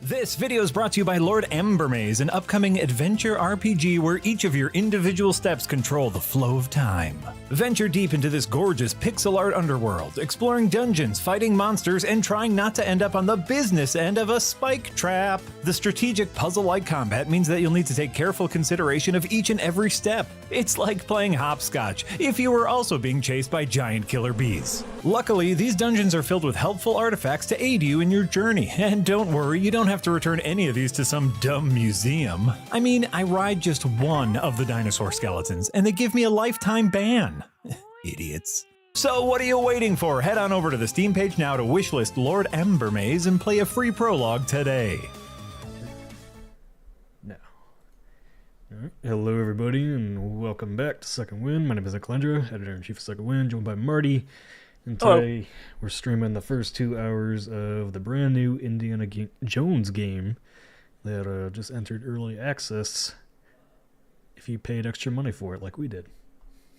This video is brought to you by Lord Embermaze, an upcoming adventure RPG where each of your individual steps control the flow of time. Venture deep into this gorgeous pixel art underworld, exploring dungeons, fighting monsters, and trying not to end up on the business end of a spike trap. The strategic puzzle-like combat means that you'll need to take careful consideration of each and every step. It's like playing hopscotch if you were also being chased by giant killer bees. Luckily, these dungeons are filled with helpful artifacts to aid you in your journey, and don't worry, you don't have to return any of these to some dumb museum. I mean, I ride just one of the dinosaur skeletons, and they give me a lifetime ban. Idiots. So what are you waiting for? Head on over to the Steam page now to wishlist Lord Embermaze and play a free prologue today. Now. Alright, hello everybody and welcome back to Second Wind. My name is Nick, editor-in-chief of Second Wind, joined by Marty. And today we're streaming the first 2 hours of the brand new Indiana Jones game that just entered early access if you paid extra money for it like we did.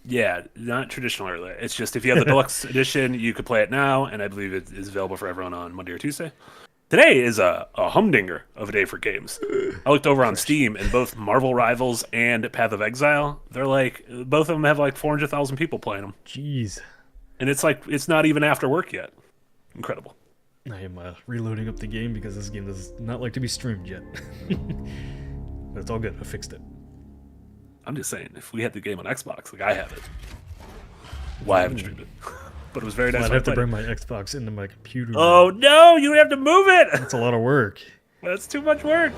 Yeah, not traditional early. It's just if you have the deluxe edition, you could play it now, and I believe it is available for everyone on Monday or Tuesday. Today is a humdinger of a day for games. I looked over on Steam, and both Marvel Rivals and Path of Exile, they're like, both of them have like 400,000 people playing them. Jeez. And it's like, it's not even after work yet. Incredible. I am reloading up the game because this game does not like to be streamed yet. But it's all good, I fixed it. I'm just saying, if we had the game on Xbox, like I have it, why haven't streamed it? But it was very nice. I'd have to bring my Xbox into my computer. Oh no, you have to move it! That's a lot of work. That's too much work.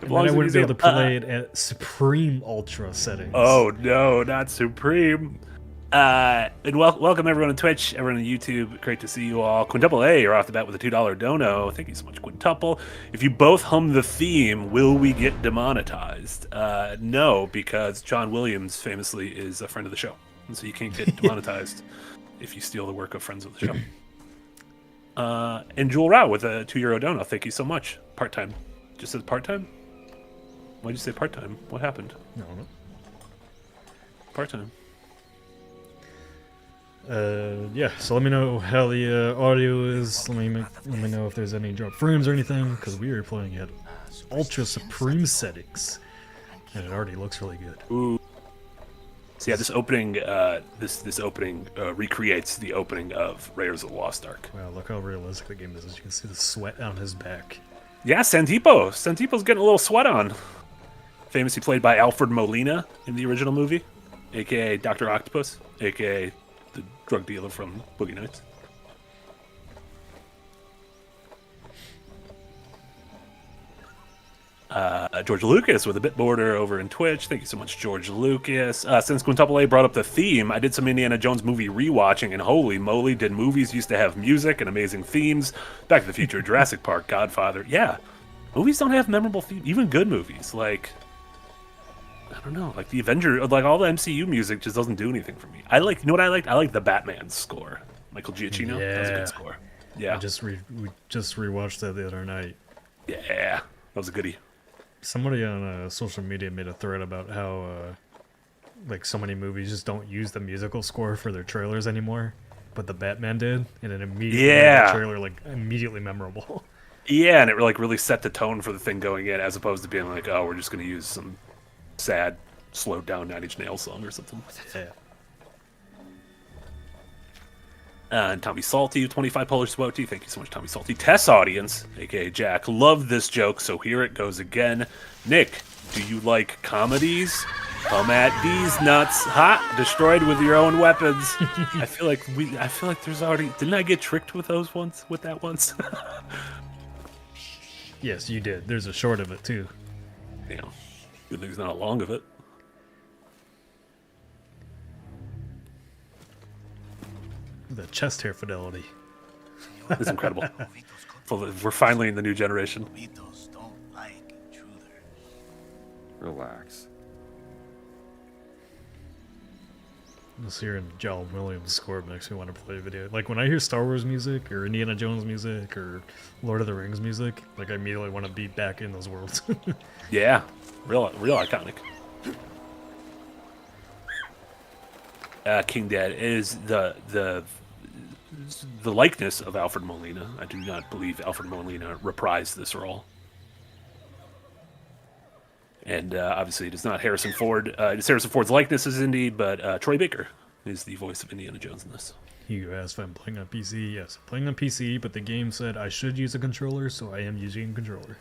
And then I wouldn't be able to play it at Supreme Ultra settings. Oh no, not Supreme. And welcome everyone on Twitch, everyone on YouTube. Great to see you all. Quintuple A, you're off the bat with a $2 dono. Thank you so much, Quintuple. If you both hum the theme, will we get demonetized? No, because John Williams famously is a friend of the show, and so you can't get demonetized if you steal the work of friends of the show. And Jewel Rao with a €2 dono. Thank you so much. Part-time. Just says part-time? Why'd you say part-time? What happened? No. Part-time. Yeah, so let me know how the audio is. Let me know if there's any drop frames or anything, because we are playing at Ultra Supreme settings, and it already looks really good. Ooh. So yeah, this opening, this opening recreates the opening of Raiders of the Lost Ark. Wow, look how realistic the game is. As you can see the sweat on his back. Yeah, Santipo. Santipo's getting a little sweat on. Famously played by Alfred Molina in the original movie, a.k.a. Dr. Octopus, a.k.a. the drug dealer from Boogie Nights. George Lucas with a bit border over in Twitch. Thank you so much, George Lucas. Since Quintuple A brought up the theme, I did some Indiana Jones movie rewatching, and holy moly, did movies used to have music and amazing themes. Back to the Future, Jurassic Park, Godfather. Yeah, movies don't have memorable themes. Even good movies, like, I don't know, like the Avenger, like all the MCU music just doesn't do anything for me. I like, you know what I liked? I like the Batman score. Michael Giacchino. Yeah. That was a good score. Yeah. We just rewatched that the other night. Yeah, that was a goodie. Somebody on social media made a thread about how like so many movies just don't use the musical score for their trailers anymore, but the Batman did, and it immediately made the trailer like immediately memorable. Yeah, and it like really set the tone for the thing going in, as opposed to being like, oh, we're just going to use some sad, slowed down 9 Inch Nails song or something. Yeah. And Tommy Salty, 25 Polish Swoti. Thank you so much, Tommy Salty. Tess audience, aka Jack, love this joke, so here it goes again. Nick, do you like comedies? Come at these nuts, hot, destroyed with your own weapons. I feel like there's already. Didn't I get tricked with those once? With that once? Yes, you did. There's a short of it too. Damn. Good news, not a long of it. The chest hair fidelity. It's incredible. We're finally in the new generation. Relax. Just hearing John Williams' score makes me want to play a video. Like when I hear Star Wars music or Indiana Jones music or Lord of the Rings music, like I immediately want to be back in those worlds. Yeah, real iconic. King Dad is the likeness of Alfred Molina. I do not believe Alfred Molina reprised this role. And obviously, it is not Harrison Ford. It's Harrison Ford's likeness is Indy, but Troy Baker is the voice of Indiana Jones in this. You asked if I'm playing on PC. Yes, I'm playing on PC, but the game said I should use a controller, so I am using a controller.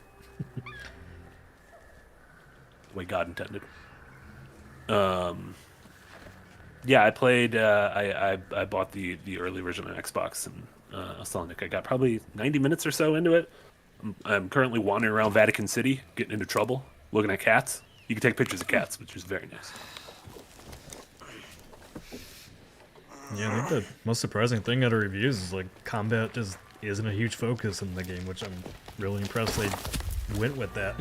The way God intended. Yeah, I played. I bought the early version on Xbox, and I was telling Nick I got probably 90 minutes or so into it. I'm currently wandering around Vatican City, getting into trouble, looking at cats. You can take pictures of cats, which is very nice. Yeah, I think the most surprising thing out of reviews is like combat just isn't a huge focus in the game, which I'm really impressed they went with that.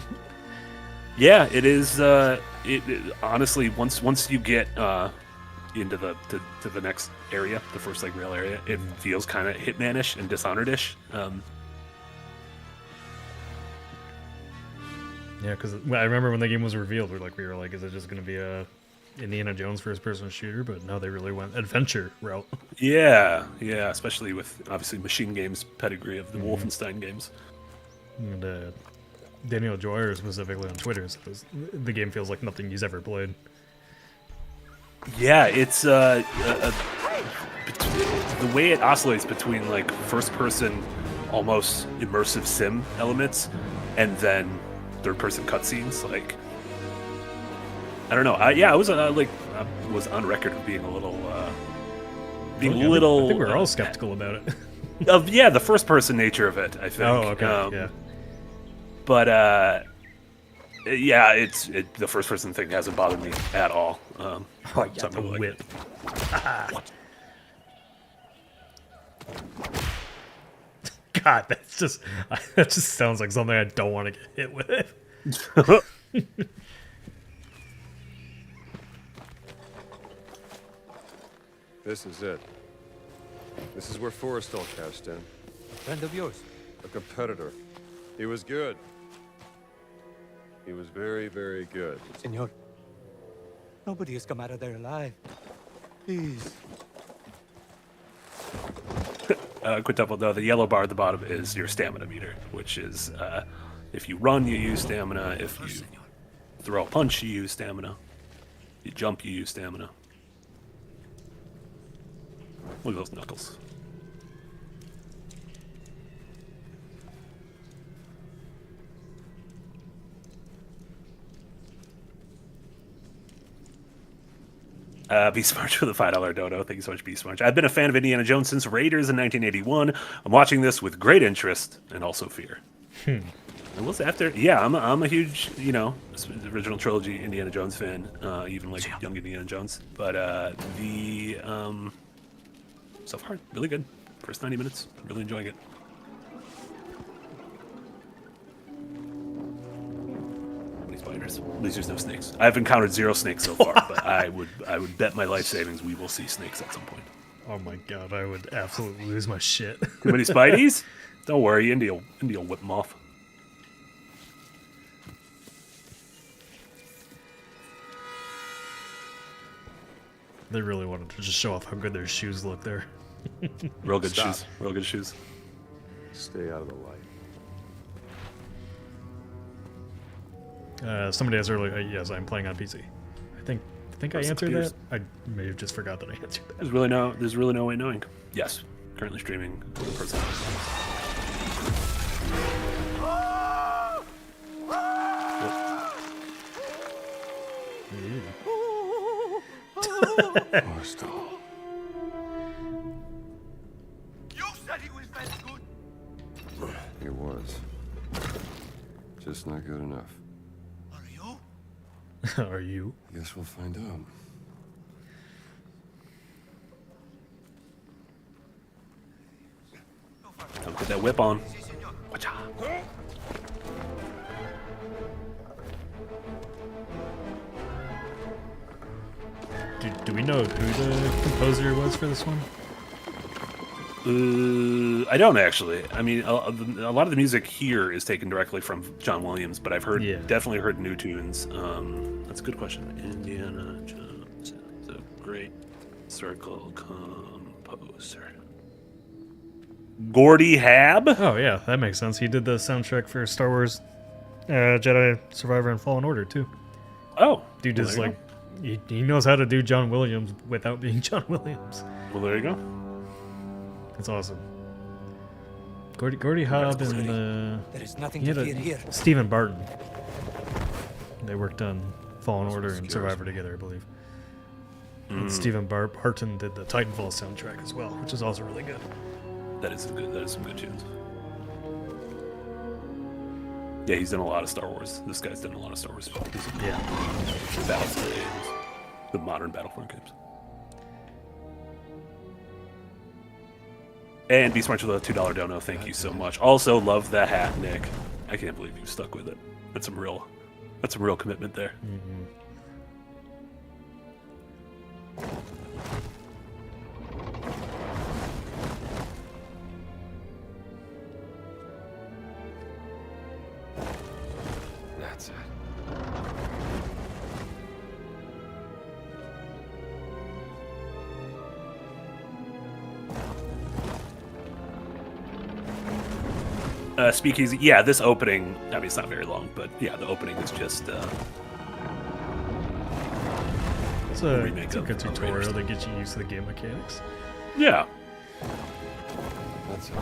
Yeah, it is. Honestly, once you get into the next area, the first like rail area, it feels kind of Hitman-ish and Dishonored-ish. Yeah, because I remember when the game was revealed, we were like, is it just going to be a Indiana Jones first-person shooter? But no, they really went adventure route. Yeah, especially with obviously Machine Games' pedigree of the Wolfenstein games. And Daniel Joyer specifically on Twitter says the game feels like nothing he's ever played. Yeah, it's the way it oscillates between like first-person, almost immersive sim elements, and then third-person cutscenes. Like, I don't know. I was I was on record of being a little, I think we're all skeptical about it. Of the first-person nature of it. I think. Oh, okay. Yeah. But it's the first-person thing hasn't bothered me at all. The whip. God, that just sounds like something I don't want to get hit with. This is it. This is where Forrestal cashed in. Friend of yours. A competitor. He was good. He was very, very good. Senor. Nobody has come out of there alive. Please. Quintuple, though, the yellow bar at the bottom is your stamina meter, which is if you run, you use stamina. If you throw a punch, you use stamina. You jump, you use stamina. Look at those knuckles. Be Smart for the $5 dono. Thank you so much, Be Smart. I've been a fan of Indiana Jones since Raiders in 1981. I'm watching this with great interest and also fear. And what's after? Yeah, I'm a huge, the original trilogy Indiana Jones fan, even like young Indiana Jones. But so far, really good. First 90 minutes, really enjoying it. Spiders. At least there's no snakes. I've encountered 0 snakes so far, but I would bet my life savings we will see snakes at some point. Oh my god, I would absolutely lose my shit. Too many spideys? Don't worry, Indy will whip them off. They really wanted to just show off how good their shoes look there. Real good Stop. shoes. Real good shoes. Stay out of the light. Somebody asked earlier, yes, I'm playing on PC. I think I answered computers. that. I may have just forgot that I answered that. There's really no way knowing. Yes, currently streaming with a person. Forrestal. You said he was very good. He was. Just not good enough. Are you? Are you? Guess we'll find out. Don't put that whip on. Si, senor. Wacha. Do we know who the composer was for this one? I don't actually. I mean, a lot of the music here is taken directly from John Williams, but I've definitely heard new tunes. That's a good question. Indiana Jones is a great circle composer. Gordy Hab? Oh yeah, that makes sense. He did the soundtrack for Star Wars Jedi Survivor and Fallen Order too. Oh, Dude well, is there you like, he knows how to do John Williams without being John Williams. go. Well, there you go. It's awesome. Gordy Hobb and There is nothing he to had fear here. Stephen Barton. They worked on Fallen Order and Survivor together, I believe. And Stephen Barton did the Titanfall soundtrack as well, which is also really good. That is some good tunes. Yeah, he's done a lot of Star Wars. This guy's done a lot of Star Wars. Yeah. Battlefield games, the modern Battlefront games. And Be Smart with a $2 dono. Thank you so much. Also, love the hat, Nick. I can't believe you stuck with it. That's some real commitment there. Mm-hmm. That's it. Speakeasy. Yeah, this opening. I mean, it's not very long, but yeah, the opening is just. It's a remake of good tutorial Raiders. to get you used to the game mechanics. Yeah. That's it.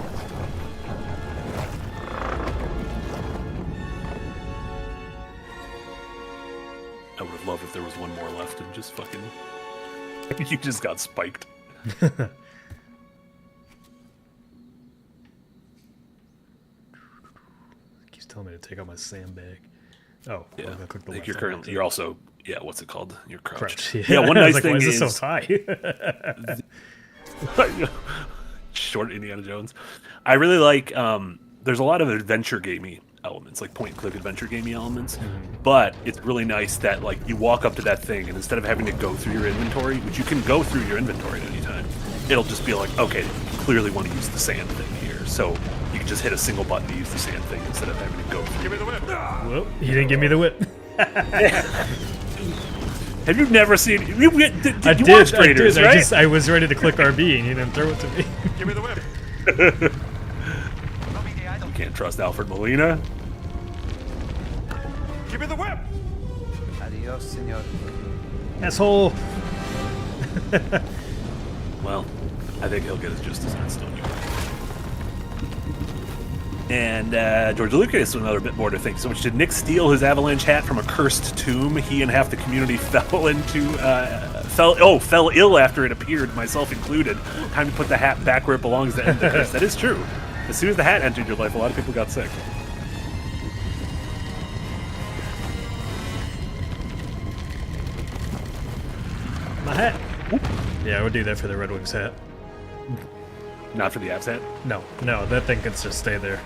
I would have loved if there was one more left and just fucking. You just got spiked. Keeps telling me to take out my sandbag. Oh, Yeah. I'm gonna click the I think left you're one. currently. You're also. Yeah. What's it called? You're crouched. Crouch. Yeah. One I nice was like, thing why is is. this so high? Short Indiana Jones. I really like. There's a lot of adventure gamey elements, like point and click adventure gamey elements. But it's really nice that like you walk up to that thing and instead of having to go through your inventory, which you can go through your inventory at any time, it'll just be like, okay, you clearly want to use the sand thing here, so you can just hit a single button to use the sand thing instead of having to go through. Give me the whip. Well, he didn't give me the whip. Have you never seen? You watched I Raiders, did. right? I was ready to click RB and he didn't throw it to me. Give me the whip. You can't trust Alfred Molina. Give me the whip. Adios, senor. Asshole. Well, I think he'll get his justice on Stone. And George Lucas, another bit more to think. So much did Nick steal his avalanche hat from a cursed tomb? He and half the community fell ill after it appeared, myself included. Time to put the hat back where it belongs to end the curse. That is true. As soon as the hat entered your life, a lot of people got sick. My hat. Yeah, I would do that for the Red Wings hat. Not for the Avs hat. No, that thing can just stay there.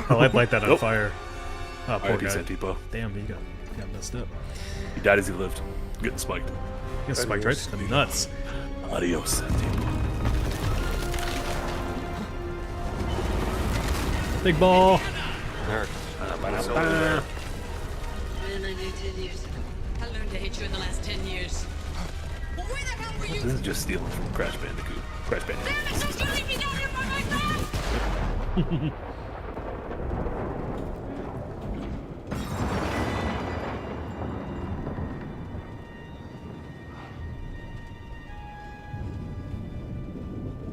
I'd light that on Nope. fire. Oh, poor R.I.P. guy. Santipo. Damn, he got messed up. He died as he lived. Getting spiked. He got spiked right to the nuts. Adios, Santipo. Big ball. Eric. Ba-da-ba-da. Man, I knew 10 years ago. I learned to hate you in the last 10 years. Well, where the hell were you? This is just stealing from Crash Bandicoot. Crash Bandicoot. Damn it, she's leave me down here by myself!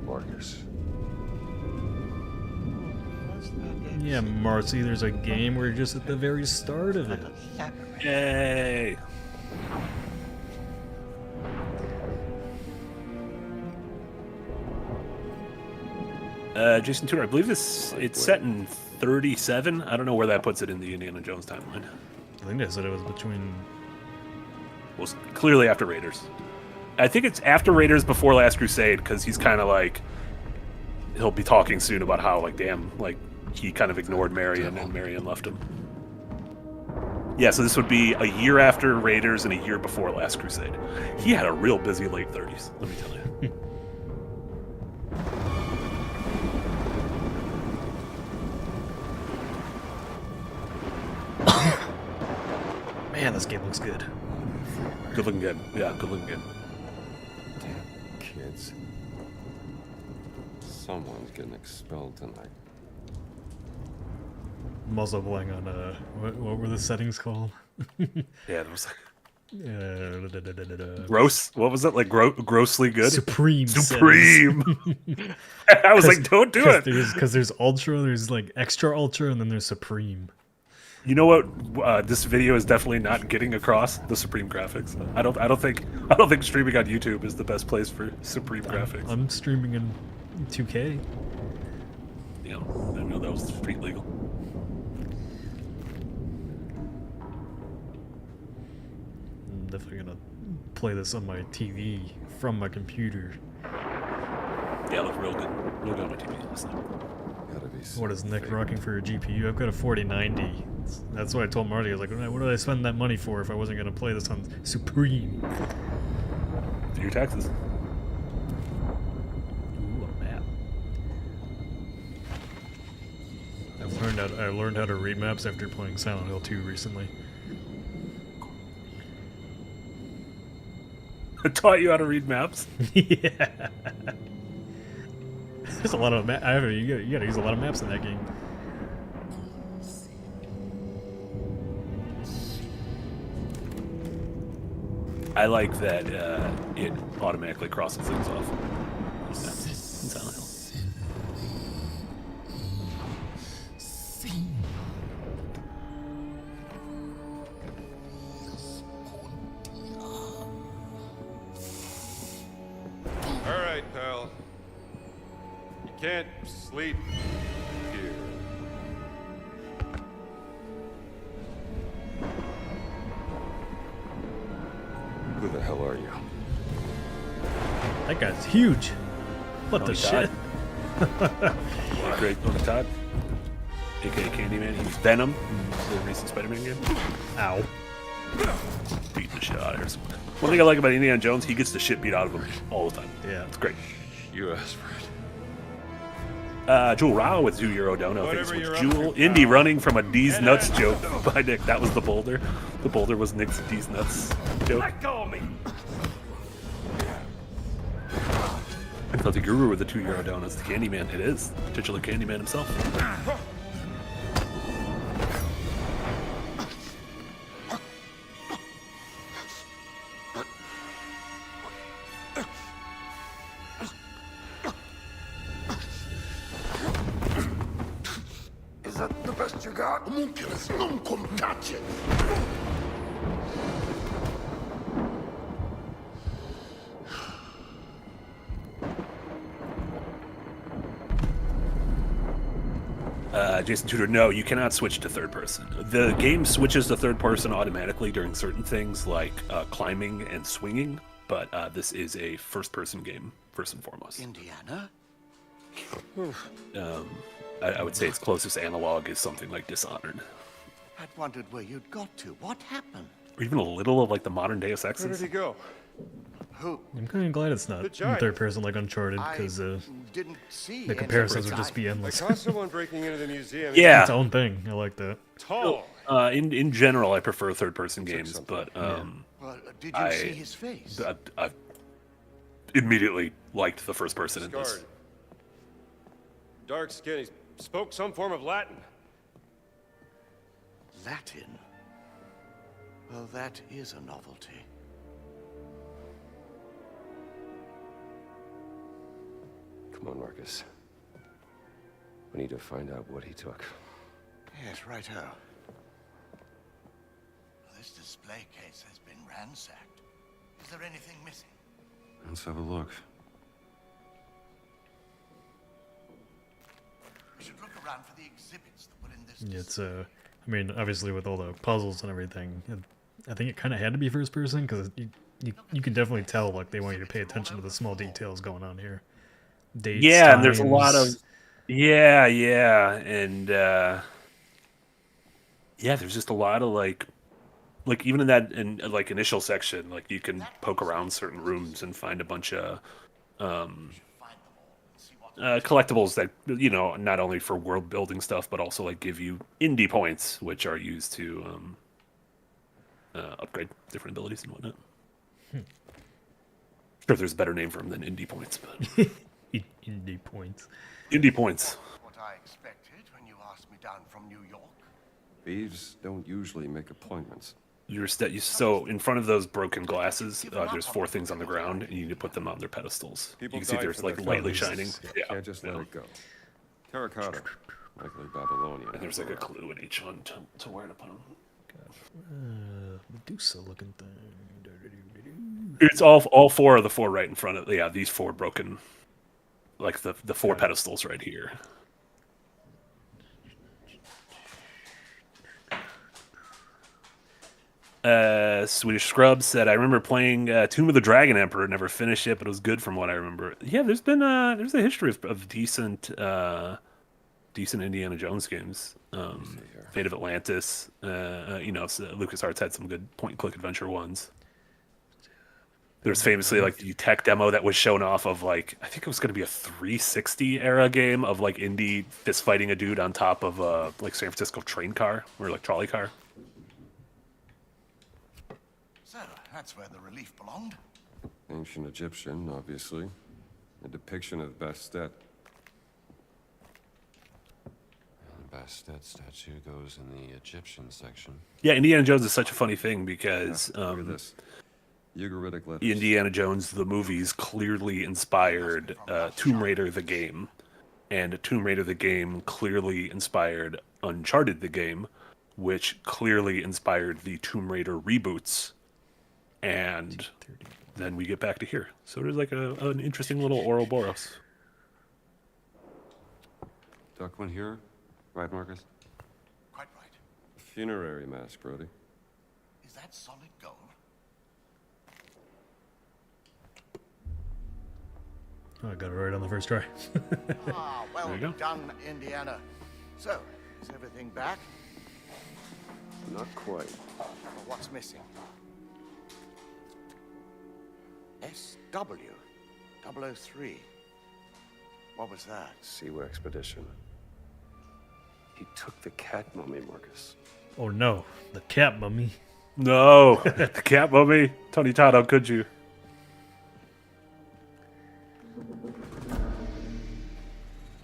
Marcus. Yeah, Marcy, there's a game where you're just at the very start of it. Yay! Jason Tudor, I believe it's set in 37. I don't know where that puts it in the Indiana Jones timeline. I think they said it was between. Well, it's clearly after Raiders. I think it's after Raiders, before Last Crusade, because he's kind of like he'll be talking soon about how like damn like he kind of ignored Marion and Marion left him. Yeah, so this would be a year after Raiders and a year before Last Crusade. He had a real busy late 30s, let me tell you. Man, this game looks good. Good looking good. Yeah, good looking good. Damn kids. Someone's getting expelled tonight. I'm also playing on what were the settings called? Yeah, there was Uh, gross. What was it like? Grossly good. Supreme. Supreme. I was like, don't do it. Because there's ultra, there's like extra ultra, and then there's supreme. You know what? This video is definitely not getting across the Supreme graphics. I don't think streaming on YouTube is the best place for Supreme graphics. I'm streaming in 2K. You know, I know that was street legal. I'm definitely gonna play this on my TV from my computer. Yeah, it looked real good. Real good on my TV last night. Gotta be What is Nick fake. rocking for a GPU? I've got a 4090. That's what I told Marty. I was like, what did I spend that money for if I wasn't gonna play this on Supreme? Do your taxes. Ooh, a map. I learned how to read maps after playing Silent Hill 2 recently. I taught you how to read maps. Yeah. There's a lot of you gotta use a lot of maps in that game. I like that it automatically crosses things off. In Silent Hill. All right, pal. You can't sleep here. Who the hell are you? That guy's huge. What the he shit? Great Tony Todd, aka Candyman. He was Venom in the recent Spider-Man game. Ow. Beating the shit out of her. One thing I like about Indiana Jones, he gets the shit beat out of him all the time. Yeah. It's great. You asked for it. Jewel Rao with €2 dono. Thanks Whatever so you're much. up Jewel, to, Indy pal. running from a D's Nuts joke by Nick. That was the boulder. The boulder was Nick's D's Nuts joke. Let go of me! I thought the guru with the €2 donuts, the Candyman. It is. Titular Candyman himself. Is that the best you got? Homunculus, non come touch it! Jason Tudor, no, you cannot switch to third person. The game switches to third person automatically during certain things like climbing and swinging, but this is a first person game, first and foremost. Indiana? I would say its closest analog is something like Dishonored. I'd wondered where you'd got to. What happened? Or even a little of like the modern Deus Where did Exes. he go? Who? I'm kind of glad it's not The in giant. third person like Uncharted, because didn't see the any comparisons would giant. just be I endless. saw someone breaking into the museum. Yeah. Its own thing. I like that. Tall. In general, I prefer third person games, something. but Well, did you see his face? I immediately liked the first person in this. Scarred. Dark skin. He spoke some form of Latin. Latin? Well, that is a novelty. Come on, Marcus. We need to find out what he took. Yes, righto. This display case has been ransacked. Is there anything missing? Let's have a look. We should look around for the exhibits that were in this It's I mean, obviously with all the puzzles and everything, I think it kind of had to be first person because you can definitely tell like they want you to pay attention to the small details going on here. Dates, Yeah, and there's a lot of times. and there's just a lot of like even in that like initial section, like you can poke around certain rooms and find a bunch of collectibles that not only for world building stuff but also like give you indie points, which are used to upgrade different abilities and whatnot. Sure, there's a better name for them than indie points, but Indie points. indie points. What I expected when you asked me down from New York. Thieves don't usually make appointments. So in front of those broken glasses, there's 4 things on the ground, and you need to put them on their pedestals. People You can see died there's for like their lightly families. shining. Yeah. Can't just let it go. Terracotta, likely Babylonian. And there's like a clue in each one to where to put them. Medusa looking thing. It's all 4 of the 4 right in front of these 4 broken, like the 4 pedestals right here. Swedish Scrub said, "I remember playing Tomb of the Dragon Emperor. Never finished it, but it was good from what I remember." Yeah, there's a history of decent Indiana Jones games. Fate of Atlantis. So LucasArts had some good point-and-click adventure ones. There's famously like the tech demo that was shown off of like I think it was going to be a 360 era game of like Indy fist fighting a dude on top of a like San Francisco train car or like trolley car. So, that's where the relief belonged. Ancient Egyptian, obviously. A depiction of Bastet. The Bastet statue goes in the Egyptian section. Yeah, Indiana Jones is such a funny thing because Look at this. Ugaritic letters. Indiana Jones the movies clearly inspired Tomb Raider the game, and Tomb Raider the game clearly inspired Uncharted the game, which clearly inspired the Tomb Raider reboots, and then we get back to here. So there's like an interesting little Ouroboros. Duck one here. Right, Marcus? Quite right. Funerary mask, Brody. Is that solid gold? Oh, I got it right on the first try. Well There you go. done, Indiana. So, is everything back? Not quite. Well, what's missing? SW 003. What was that? Seaway expedition. He took the cat mummy, Marcus. Oh no, the cat mummy. No, the cat mummy. Tony Todd, how could you?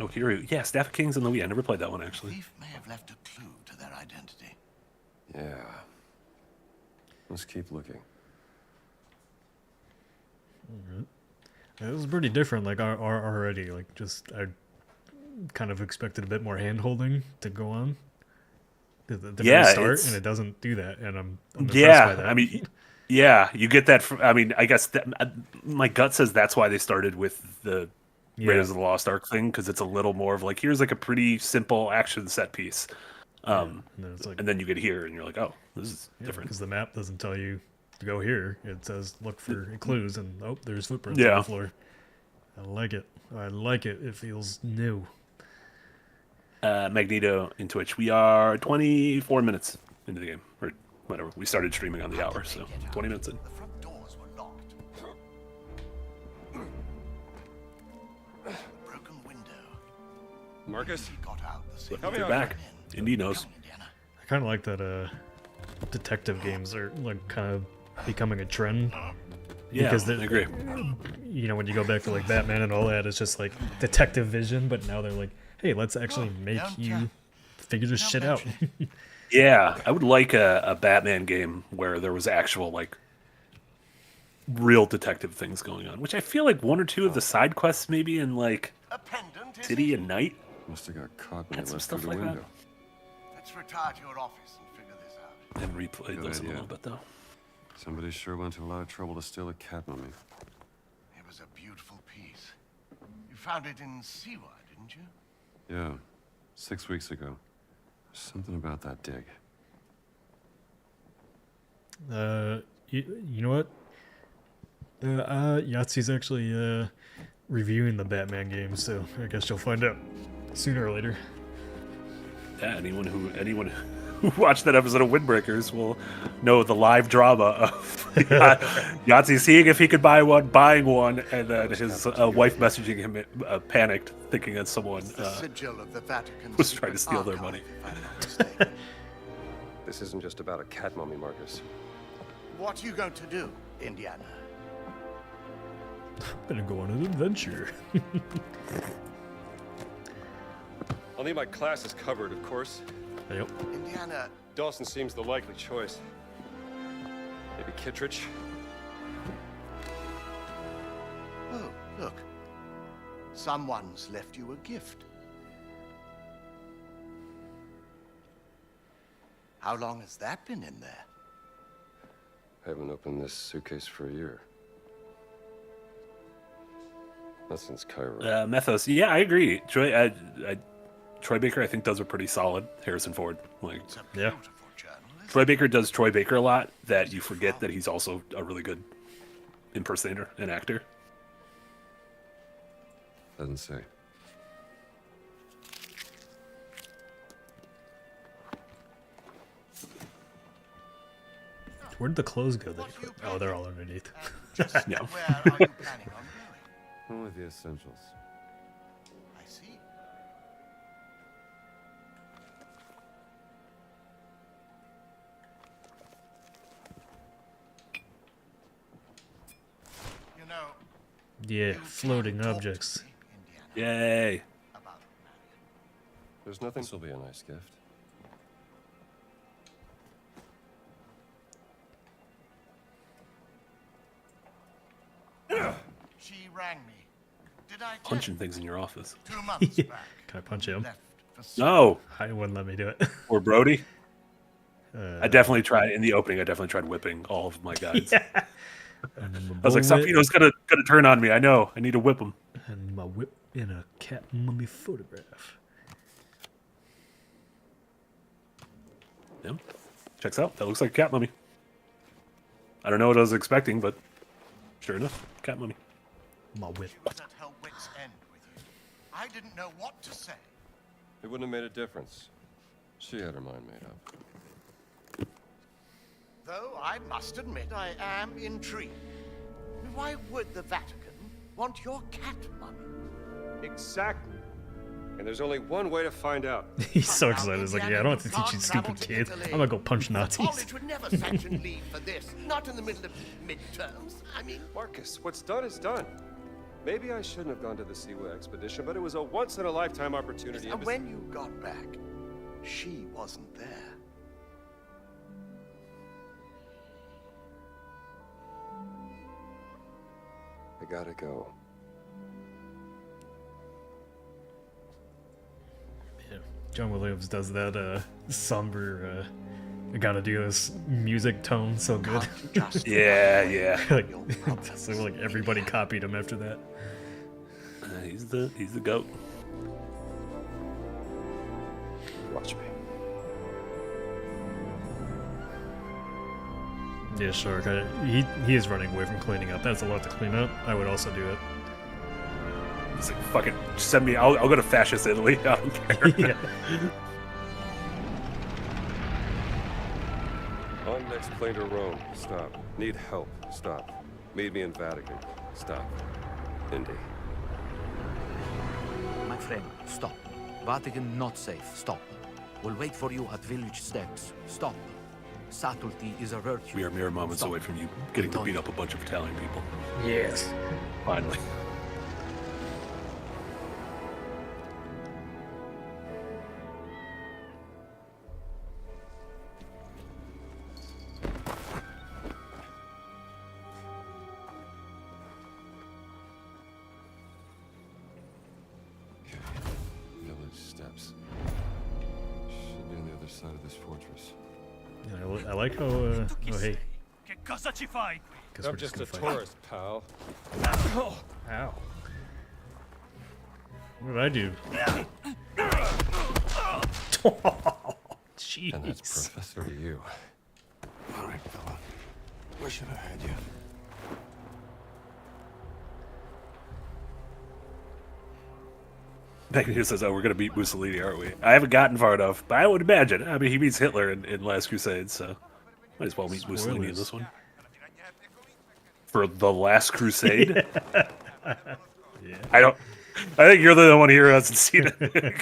Oh, here we yeah, Staff of Kings and Louis. I never played that one actually. Thief may have left a clue to their identity. Yeah. Let's keep looking. It was pretty different. Like already, like just I kind of expected a bit more hand holding to go on. The very start, and it doesn't do that, and I'm impressed by that. I mean, yeah, you get that. I mean, I guess that, my gut says that's why they started with the Raiders of the Lost Ark thing, because it's a little more of like here's like a pretty simple action set piece, and then it's like, and then you get here, and you're like, oh, this is different. because the map doesn't tell you to go here. It says look for clues, and oh, there's footprints on the floor. I like it. I like it. It feels new. Magneto in Twitch. We are 24 minutes into the game, or whatever. We started streaming on the hour, so 20 minutes in. The front doors were locked. The broken window. Marcus? He got out the signal. They're back. Indy knows. Come on, Indiana. I kind of like that. Detective games are like kind of becoming a trend. Yeah, because I agree. You know, when you go back to like Batman and all that, it's just like detective vision, but now they're like, hey, let's actually make you figure this shit out. Yeah, I would like a Batman game where there was actual like real detective things going on, which I feel like 1 or 2 of the side quests maybe in like A pendant, is City it? and Night. Must have got caught when Had he some left through stuff the like that. window. Let's retire to your office and figure this out. I haven't replayed Good those in a idea. little bit though. Somebody sure went to a lot of trouble to steal a cat mummy. It was a beautiful piece. You found it in Siwa, didn't you? Yeah. 6 weeks ago. Something about that dig. You know what? Yahtzee's actually reviewing the Batman game, so I guess you'll find out sooner or later. Yeah, anyone who watched that episode of Windbreakers will know the live drama of Yahtzee seeing if he could buy one, buying one, and then his wife messaging him panicked, thinking that someone The sigil of the Vatican was trying to secret steal their archive, money. if I'm not mistaken. This isn't just about a cat mummy, Marcus. What are you going to do, Indiana? I'm gonna go on an adventure. On I'll need my classes covered, of course. Yep. Indiana, Dawson seems the likely choice. Maybe Kittredge? oh, look. Someone's left you a gift. How long has that been in there? I haven't opened this suitcase for a year. Not since Cairo. Methos. Yeah, I agree. Troy Baker, I think, does a pretty solid Harrison Ford. Like, It's a Yeah. beautiful journal, isn't Troy Baker does Troy Baker a lot, that you forget that he's also a really good impersonator and actor. Doesn't say. Where'd the clothes go? What are you Oh, they're all underneath. Just Yeah. where are you planning on going? Only the essentials. I see. You know, Yeah, you floating can talk to objects. me, Indiana, Yay. about Marion. There's nothing. This will be a nice gift. She rang me. Did I tell Punching you? things in your office. 2 months back. Can I punch him? Left for Spain. No. I wouldn't let me do it. Or Brody. Uh, I definitely tried in the opening. I definitely tried whipping all of my guys. yeah. I And was like, Salpino's gonna turn on me. I know. I need to whip him. And my whip in a cat mummy photograph. Yep. Checks out. That looks like a cat mummy. I don't know what I was expecting, but sure enough, cat mummy. My whip. She was at her wit's end with you. I didn't know what to say. It wouldn't have made a difference. She had her mind made up. Though I must admit I am intrigued. Why would the Vatican want your cat mummy? Exactly. And there's only one way to find out. He's so excited. He's like, yeah, I don't have to teach you stupid kids. I'm gonna go punch Nazis. College would never sanction leave for this. Not in the middle of midterms. I mean, Marcus, what's done is done. Maybe I shouldn't have gone to the Siwa expedition, but it was a once-in-a-lifetime opportunity. and when you got back, she wasn't there. I gotta go. Yeah. John Williams does that somber. I gotta do this music tone so good. Can't you just Yeah. like, your problems so like everybody in copied him after that. He's the goat. Watch me. Yeah, sure. He is running away from cleaning up. That's a lot to clean up. I would also do it. He's like, fucking send me. I'll go to fascist Italy. I don't care. Yeah. On next plane to Rome. Stop. Need help. Stop. Meet me in Vatican. Stop. Indy. My friend, stop. Vatican not safe. Stop. We'll wait for you at village steps. Stop. Subtlety is a virtue. We are mere moments Stop. away from you getting to beat up a bunch of Italian people. Yes. Finally. Village steps. Should be on the other side of this fortress. Yeah, I like how. Oh hey. Che cosa ci fai qui? Guess I'm we're just a gonna fight. tourist, pal. Ow. What did I do? Jeez. And that's Professor to you. All right, fella. Where should I had you? Magneto says, "Oh, we're gonna beat Mussolini, aren't we?" I haven't gotten far enough, but I would imagine. I mean, he beats Hitler in Last Crusade, so might as well meet Mussolini in this one. For the Last Crusade, Yeah. I think you're the one here who hasn't seen it. There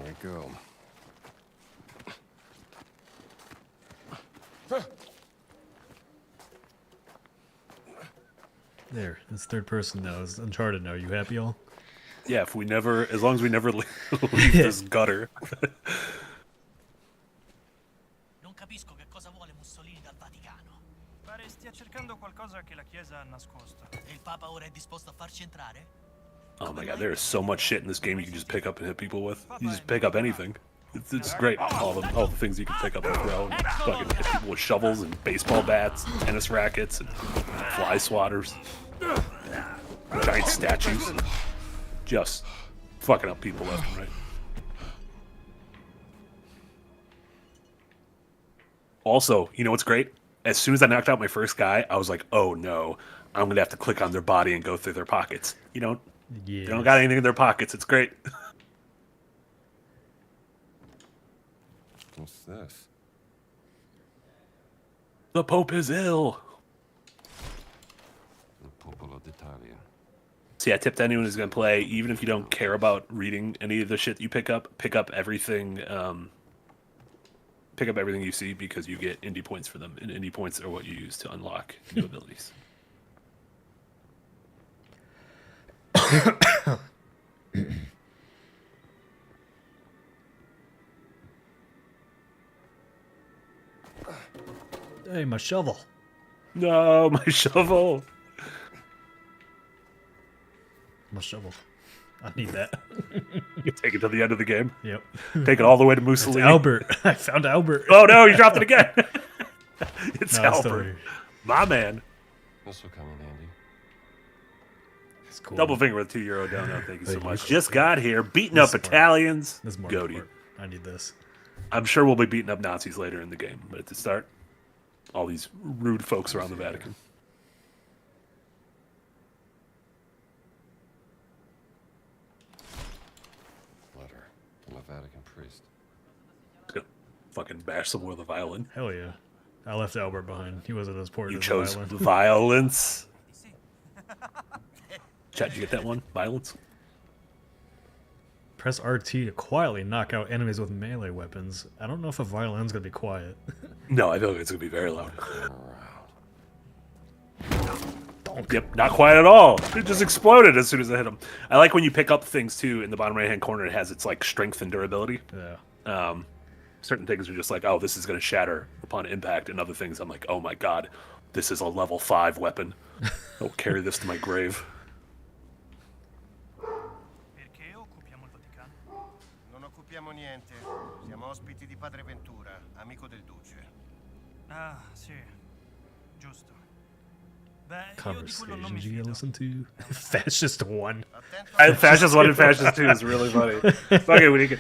we go. There. It's third person now. It's Uncharted now. Are you happy, all? Yeah, if we never, as long as we never leave this gutter. Non capisco che cosa vuole Mussolini dal Vaticano. Pare stia cercando qualcosa che la Chiesa ha nascosto. E il Papa ora è disposto a farci entrare? Oh my god, there is so much shit in this game you can just pick up and hit people with. You just pick up anything. It's great. All the things you can pick up and throw. And fucking hit people with shovels and baseball bats, and tennis rackets, and fly swatters. Giant statues. Just fucking up people left and right. Also, you know what's great? As soon as I knocked out my first guy, I was like, oh no, I'm going to have to click on their body and go through their pockets. You know, they don't got anything in their pockets. It's great. What's this? The Pope is ill. The Popolo d'Italia. See, I tipped anyone who's going to play, even if you don't care about reading any of the shit you pick up everything. Pick up everything you see because you get indie points for them, and indie points are what you use to unlock new abilities. Hey, my shovel. No, my shovel. My shovel. I need that. You take it to the end of the game. Yep. Take it all the way to Mussolini. It's Albert. I found Albert. Oh no, you dropped it again. It's no, Albert. My man. This will come in handy. It's cool. Double finger with €2 dono. Thank you so much. Just got here, beating up Italians. This is more Goaty. important. I need this. I'm sure we'll be beating up Nazis later in the game, but at the start, all these rude folks around the Vatican. Letter from a Vatican priest. Just gonna fucking bash someone with a violin. Hell yeah. I left Albert behind. He wasn't as important You as chose the violin. violence. Chat, did you get that one? Violence? Press RT to quietly knock out enemies with melee weapons. I don't know if a violin's gonna be quiet. No, I feel like it's gonna be very loud. Yep, not quiet at all. It just exploded as soon as I hit him. I like when you pick up things too. In the bottom right hand corner, it has its like strength and durability. Yeah. Certain things are just like, oh, this is gonna shatter upon impact, and other things I'm like, oh my god, this is a level 5 weapon. I'll carry this to my grave. Perché occupiamo il Vaticano? Non occupiamo niente. Siamo ospiti di Padre Ventura, amico del Duce. Ah, sì. Giusto. Beh, io di quello non Conversations mi you gotta fido. listen to. Fascist 1. Fascist 1 and Fascist 2 is really funny. Okay, when you get,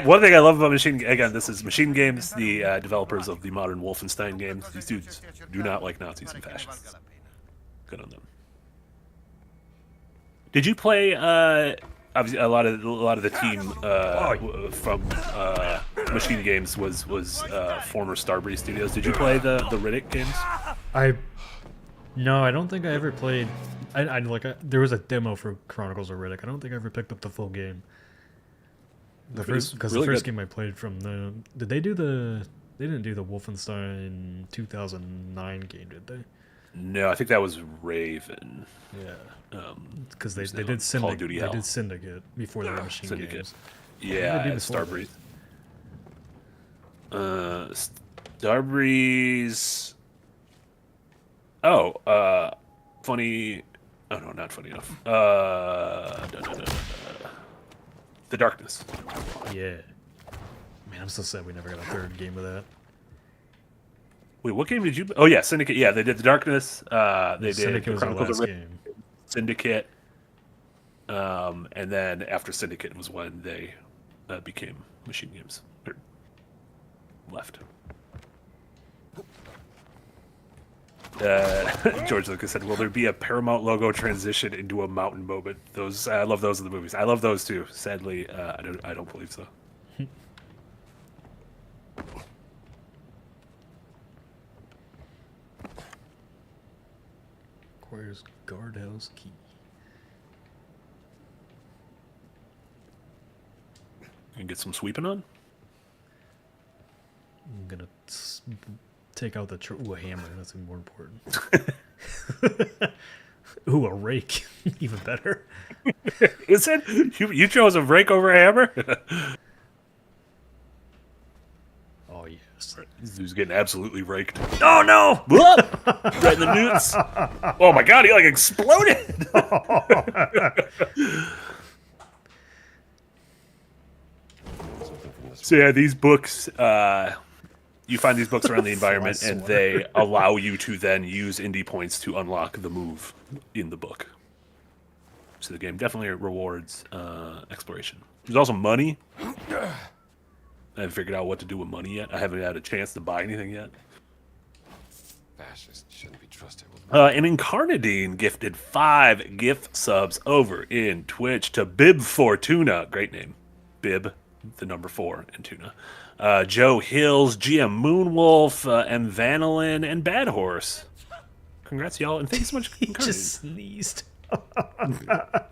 one thing I love about this is Machine Games, the developers of the modern Wolfenstein games. These dudes do not like Nazis and fascists. Good on them. Did you play? Obviously, a lot of the team from Machine Games was former Starbreeze Studios. Did you play the Riddick games? No, I don't think I ever played. There was a demo for Chronicles of Riddick. I don't think I ever picked up the full game. The first game I played from the They didn't do the Wolfenstein 2009 game, did they? No, I think that was Raven. Yeah, because they did Syndicate. They did Syndicate before they were Machine Games. Yeah, and Starbreeze. Starbreeze. Oh, funny. Oh no, not funny enough. The Darkness. Yeah. Man, I'm so sad we never got a third game of that. Wait, what game did you? Oh yeah, Syndicate. Yeah, they did The Darkness. They Syndicate did was our last game. Syndicate. And then after Syndicate was when they became Machine Games. Or left. George Lucas said, "Will there be a Paramount logo transition into a mountain moment?" Those I love those in the movies. I love those too. Sadly, I don't believe so. Where's guardhouse key? And get some sweeping on. I'm gonna take out the a hammer. That's more important. Ooh, a rake. Even better. Is it? You chose a rake over a hammer? Oh, yes. This dude's getting absolutely raked. Oh, no! Right in the nuts. Oh, my God, he, like, exploded! So, yeah, these books, you find these books around the environment, and they allow you to then use indie points to unlock the move in the book. So the game definitely rewards exploration. There's also money. I haven't figured out what to do with money yet. I haven't had a chance to buy anything yet. Fascists shouldn't be trusted with And Incarnadine gifted 5 gift subs over in Twitch to Bib Fortuna. Great name. Bib, the number 4, and Tuna. Joe Hills, GM Moonwolf, M. Vanillin, and Bad Horse. Congrats, y'all, and thanks so much. He just sneezed. Hit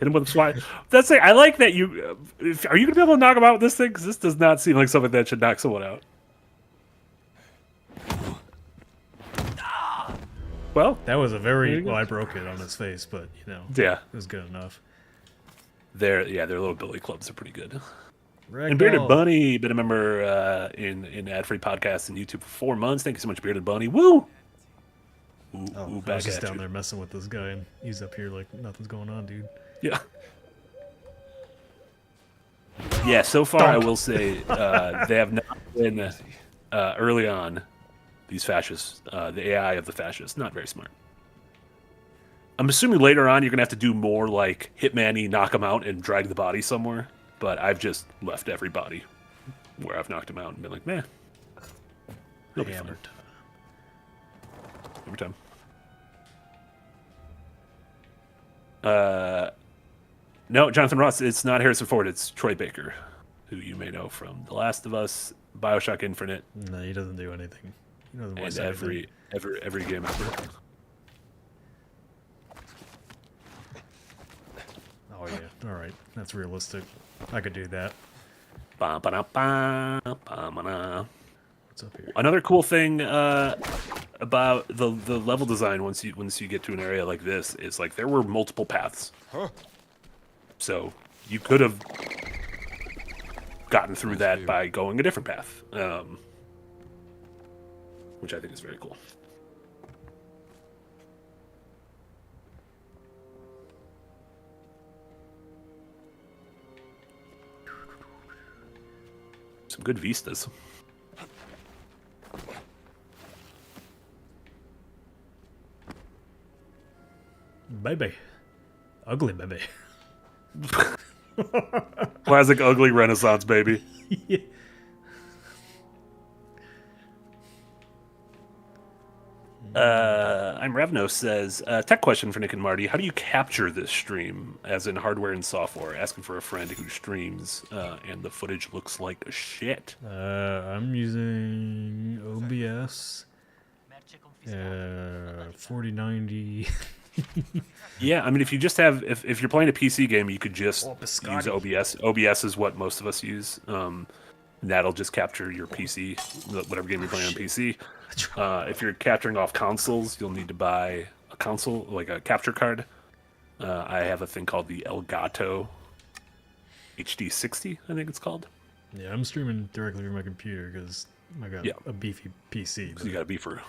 him with a swat. That's it. I like that you. Are you gonna be able to knock him out with this thing? Because this does not seem like something that should knock someone out. Well, that was a very well. I broke it on his face, but you know, yeah, it was good enough. Their little billy clubs are pretty good. Ragdoll. And Bearded Bunny, been a member in ad-free podcasts and YouTube for 4 months. Thank you so much, Bearded Bunny. Woo! Ooh, I was just down there messing with this guy, and he's up here like nothing's going on, dude. Yeah. Yeah, so far I will say they have not been early on, these fascists, the AI of the fascists, not very smart. I'm assuming later on you're going to have to do more like Hitman-y, knock them out and drag the body somewhere, but I've just left every body where I've knocked him out and been like, meh. It'll be fun. Every time. No, Jonathan Ross, it's not Harrison Ford, it's Troy Baker, who you may know from The Last of Us, BioShock Infinite. No, he doesn't do anything. He doesn't and every game ever. Oh yeah, alright. That's realistic. I could do that. What's up here? Another cool thing about the level design once you get to an area like this is like there were multiple paths. So you could have gotten through that by going a different path, which I think is very cool. Some good vistas. Baby. Ugly baby. Classic ugly Renaissance baby. Yeah. I'm Revno says, tech question for Nick and Marty. How do you capture this stream, as in hardware and software? Asking for a friend who streams, and the footage looks like shit. I'm using OBS. 4090. Yeah, I mean, if you just have, if you're playing a PC game, you could just use OBS. OBS is what most of us use. That'll just capture your PC, whatever game you're playing on PC. If you're capturing off consoles, you'll need to buy a console, like a capture card. I have a thing called the Elgato HD60, I think it's called. Yeah, I'm streaming directly from my computer because I got a beefy PC. So you got a beefer.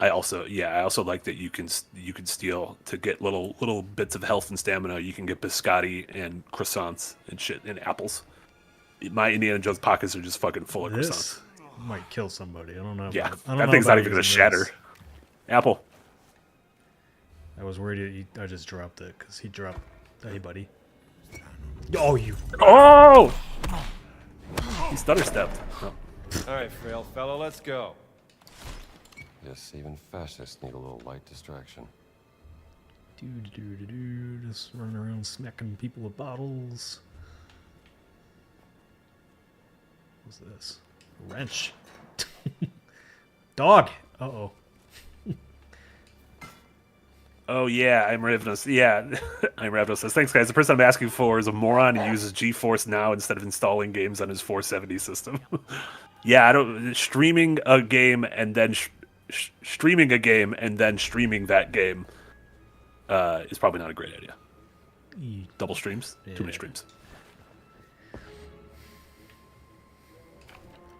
I also like that you can steal to get little bits of health and stamina. You can get biscotti and croissants and shit and apples. My Indiana Jones pockets are just fucking full of croissants. Might kill somebody. I don't know. Yeah, that thing's not even gonna shatter. Apple. I was worried. I just dropped it because he dropped. Hey, buddy. Oh, you. Oh! He stutter stepped. Oh. All right, frail fellow, let's go. Yes, even fascists need a little light distraction. Just running around smacking people with bottles. What's this? A wrench. Dog. Uh-oh. Oh yeah, I'm Rivnos. Yeah, I'm Rivnos says, thanks guys. The person I'm asking for is a moron who uses GeForce Now instead of installing games on his 470 system. Yeah, streaming a game and then streaming a game and then streaming that game is probably not a great idea. Double streams, too many streams.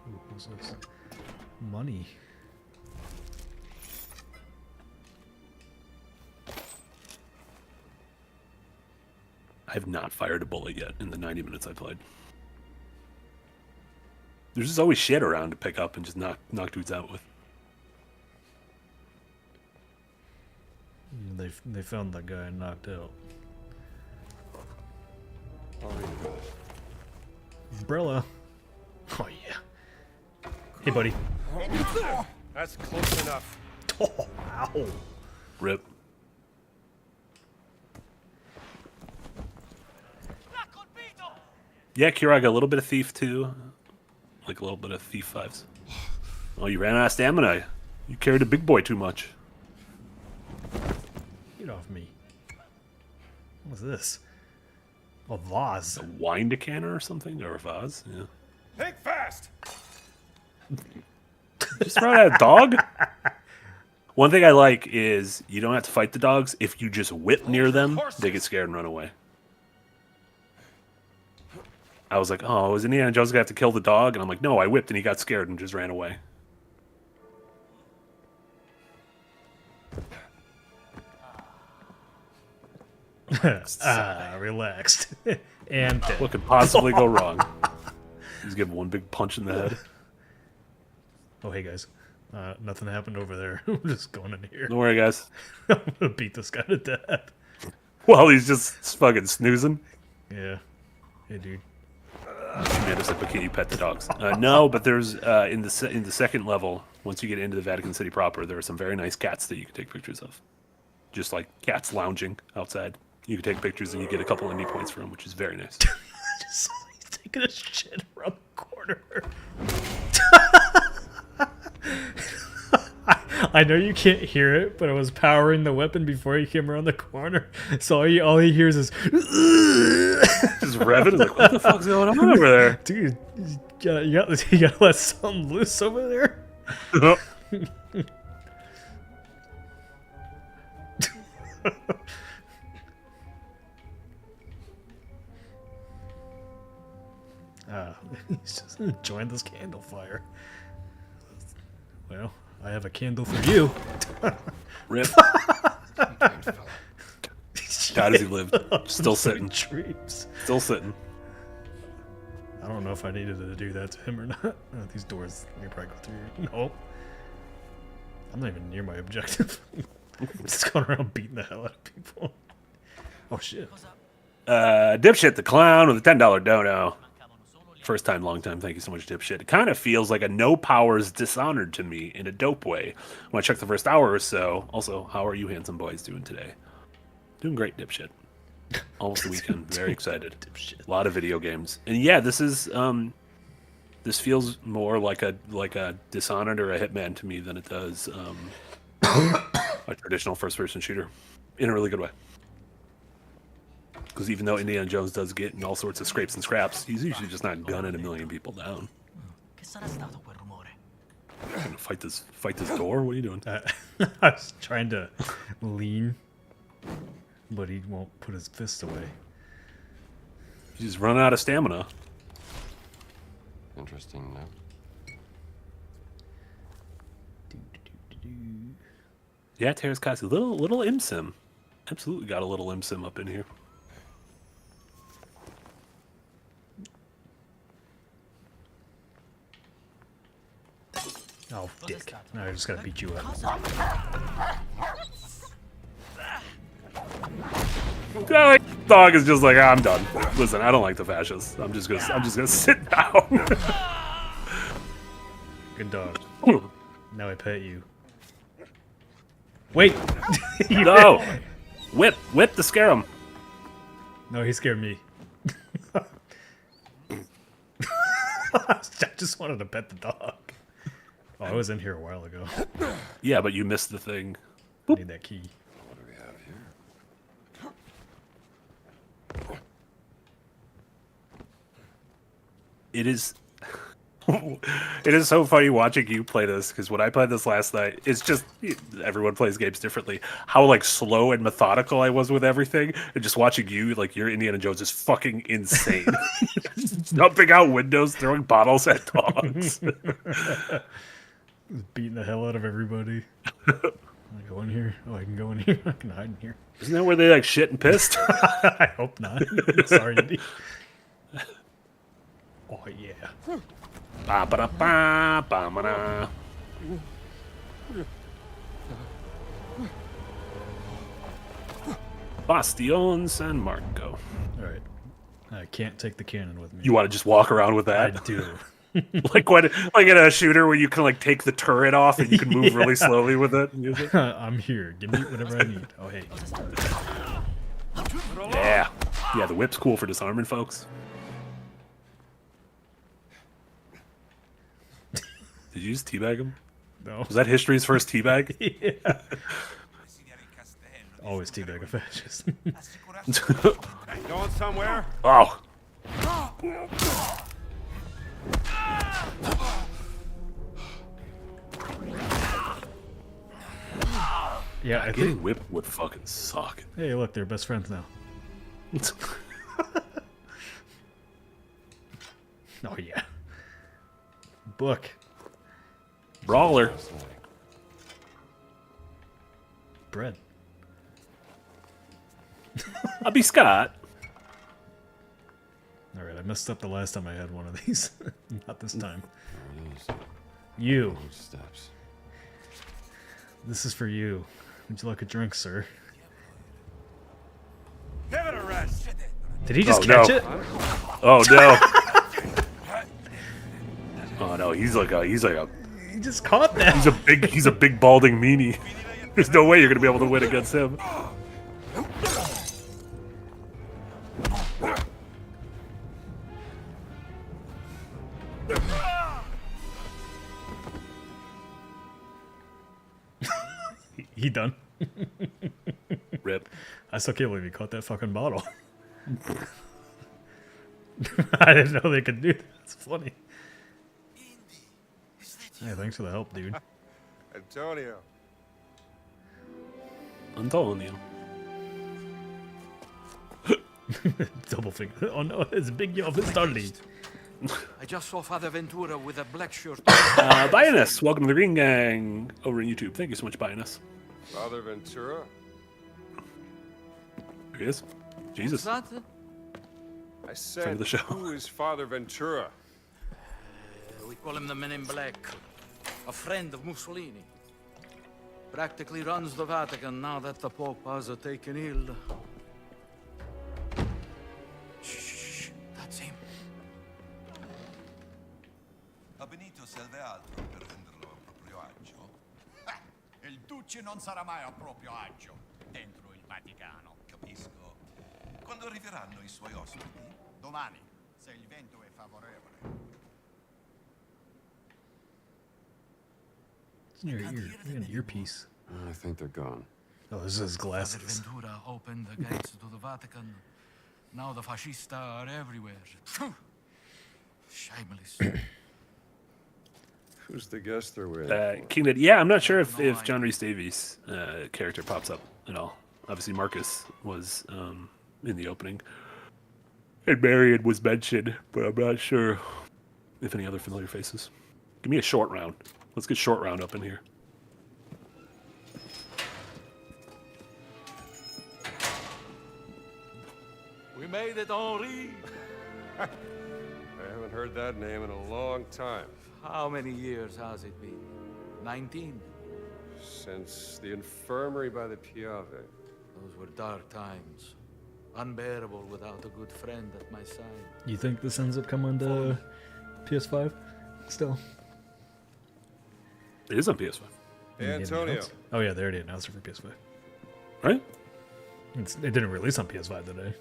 Ooh, what's this? Money. I have not fired a bullet yet in the 90 minutes I played. There's just always shit around to pick up and just knock dudes out with. They found that guy knocked out. Umbrella. Oh yeah. Hey buddy. That's close enough. Oh, ow. Rip. Yeah, Kira, I got a little bit of Thief too. Like a little bit of Thief 5s. Oh, you ran out of stamina. You carried a big boy too much. Get off me. What's this? A vase. A wine decanter or something? Or a vase? Yeah. Think fast! Just throw out a dog? One thing I like is you don't have to fight the dogs. If you just whip near them, they get scared and run away. I was like, oh, is Indiana Jones going to have to kill the dog? And I'm like, no, I whipped and he got scared and just ran away. Relaxed. And dead. What could possibly go wrong? He's giving one big punch in the head. Oh, hey guys. Nothing happened over there. I'm just going in here. Don't worry, guys. I'm gonna beat this guy to death. Well, he's just fucking snoozing. Yeah. Hey, dude. She made us a bikini pet the dogs. No, but there's in the second level, once you get into the Vatican City proper, there are some very nice cats that you can take pictures of. Just like cats lounging outside. You can take pictures and you get a couple of indie points for them, which is very nice. Just, he's taking a shit around the corner. I know you can't hear it, but I was powering the weapon before he came around the corner, so all he hears is just revving. Like, what the fuck's going on over there, dude? You gotta let something loose over there. He's just enjoying this candle fire. Well, I have a candle for you. Rip. God, as he lived. Still sitting. Dreams. Still sitting. I don't know if I needed to do that to him or not. These doors, they probably go through. No. I'm not even near my objective. I'm just going around beating the hell out of people. Oh, shit. Dipshit the Clown with a $10 dono. First time, long time. Thank you so much, Dipshit. It kind of feels like a no powers Dishonored to me in a dope way when I check the first hour or so. Also, how are you handsome boys doing today? Doing great, Dipshit. Almost the weekend. Very excited. Dipshit. A lot of video games. And yeah, this is this feels more like a Dishonored or a Hitman to me than it does a traditional first-person shooter in a really good way. Because even though Indiana Jones does get in all sorts of scrapes and scraps, he's usually just not gunning a million people down. Gonna fight this door? What are you doing? I was trying to lean, but he won't put his fists away. He's just running out of stamina. Interesting note. Yeah, Terrace Kasi, little ImSim. Absolutely got a little ImSim up in here. Oh, dick. Now I just gotta beat you up. Dog is just like, I'm done. Listen, I don't like the fascists. I'm just gonna sit down. Good dog. Now I pet you. Wait! No! Whip to scare him. No, he scared me. I just wanted to pet the dog. Oh, I was in here a while ago. Yeah, but you missed the thing. I need that key. What do we have here? It is... It is so funny watching you play this, because when I played this last night, it's just everyone plays games differently. How like slow and methodical I was with everything, and just watching you, like your Indiana Jones, is fucking insane. Jumping out windows, throwing bottles at dogs, beating the hell out of everybody. Can I go in here? Oh, I can go in here. I can hide in here. Isn't that where they like shit and pissed? I hope not. Sorry, Andy. Oh yeah. Ba ba da ba ba ba da. Bastion San Marco. All right. I can't take the cannon with me. You want to just walk around with that? I do. like in a shooter where you can like take the turret off and you can move really slowly with it. And use it? I'm here. Give me whatever I need. Oh hey. Yeah, the whip's cool for disarming folks. Did you just teabag him? No. Was that history's first teabag? Yeah. Always teabag a fascist. Going somewhere? Oh. Yeah, I getting think whipped would fucking suck. Hey, look, they're best friends now. Oh yeah. Book. Brawler. Bread. I'll be Scott. Alright, I messed up the last time I had one of these. Not this time. You. Steps. This is for you. Would you like a drink, sir? Give it a rest. Did he just catch it? Oh no. Oh no, he's like a He just caught that. he's a big balding meanie. There's no way you're gonna be able to win against him. He done. Rip. I still can't believe he caught that fucking bottle. I didn't know they could do that. It's funny. Hey, thanks for the help, dude. Antonio. Antonio. Double finger. Oh no, it's Big Yo Vistoli. I just saw Father Ventura with a black shirt. Bionus, welcome to the Green Gang over on YouTube. Thank you so much, Bionus. Father Ventura? There he is. Jesus. What's that? I said, Friend of the show. who is Father Ventura? We call him the Men in Black. A friend of Mussolini. Practically runs the Vatican now that the Pope has taken ill. Shh, that's him. Benito serve altro per renderlo a proprio agio. Il Duce non sarà mai a proprio agio dentro il Vaticano. Capisco. Quando arriveranno i suoi ospiti? Domani, se il vento è favorevole. It's in your ear. You got an earpiece. I think they're gone. Oh, this is his glasses. Father Ventura opened the gates to the Vatican. Now the fascists are everywhere. Shameless. Who's the guest they're with? Kingdom. Yeah, I'm not sure if John Rhys Davies' character pops up at all. Obviously, Marcus was in the opening. And Marion was mentioned, but I'm not sure if any other familiar faces. Give me a short round. Let's get short round up in here. We made it, Henri. I haven't heard that name in a long time. How many years has it been? 19? Since the infirmary by the Piave. Those were dark times. Unbearable without a good friend at my side. You think this ends up coming to PS5 still? It is on PS5. Hey, Antonio. Oh yeah, they already announced it for PS5. Right? It didn't release on PS5 today.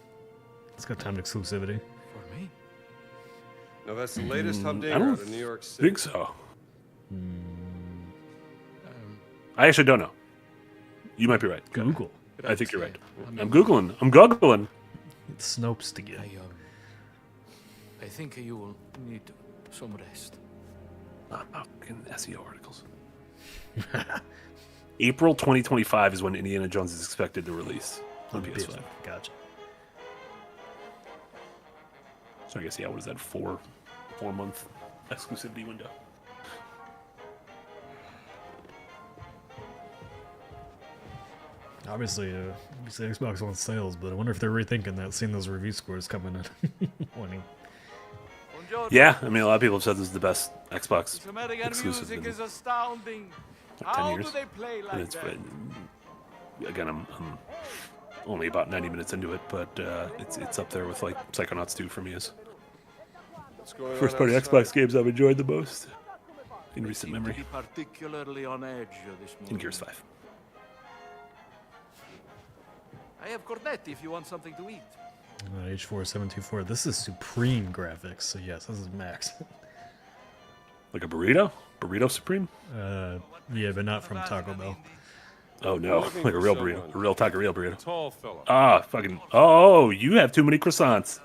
It's got timed exclusivity. For me? No, that's the latest I humdinger don't out of New York City. think so. I actually don't know. You might be right. Google. I think you're right. I'm Googling. I'm googling. It's Snopes to get. I think you will need some rest. Fucking SEO articles. April 2025 is when Indiana Jones is expected to release on PS5. Gotcha. So I guess, yeah, what is that, 4-month exclusivity window? Obviously, Xbox wants sales, but I wonder if they're rethinking that, seeing those review scores coming in. Yeah, I mean, a lot of people have said this is the best Xbox This American exclusive music in is astounding. like 10 How years. do they play like And it's, that? again, I'm only about 90 minutes into it, but it's up there with like Psychonauts 2 for me as What's going first on party outside? Xbox games I've enjoyed the most in recent Seem to memory. be particularly on edge this In morning. Gears 5. I have cornetti if you want something to eat. H4724. This is Supreme graphics, so yes, this is max. Like a burrito? Burrito Supreme? Yeah, but not from Taco Bell. Oh no, Looking like a for real someone. burrito. A real taco-real burrito. Tall fella. Ah, fucking. Oh, you have too many croissants.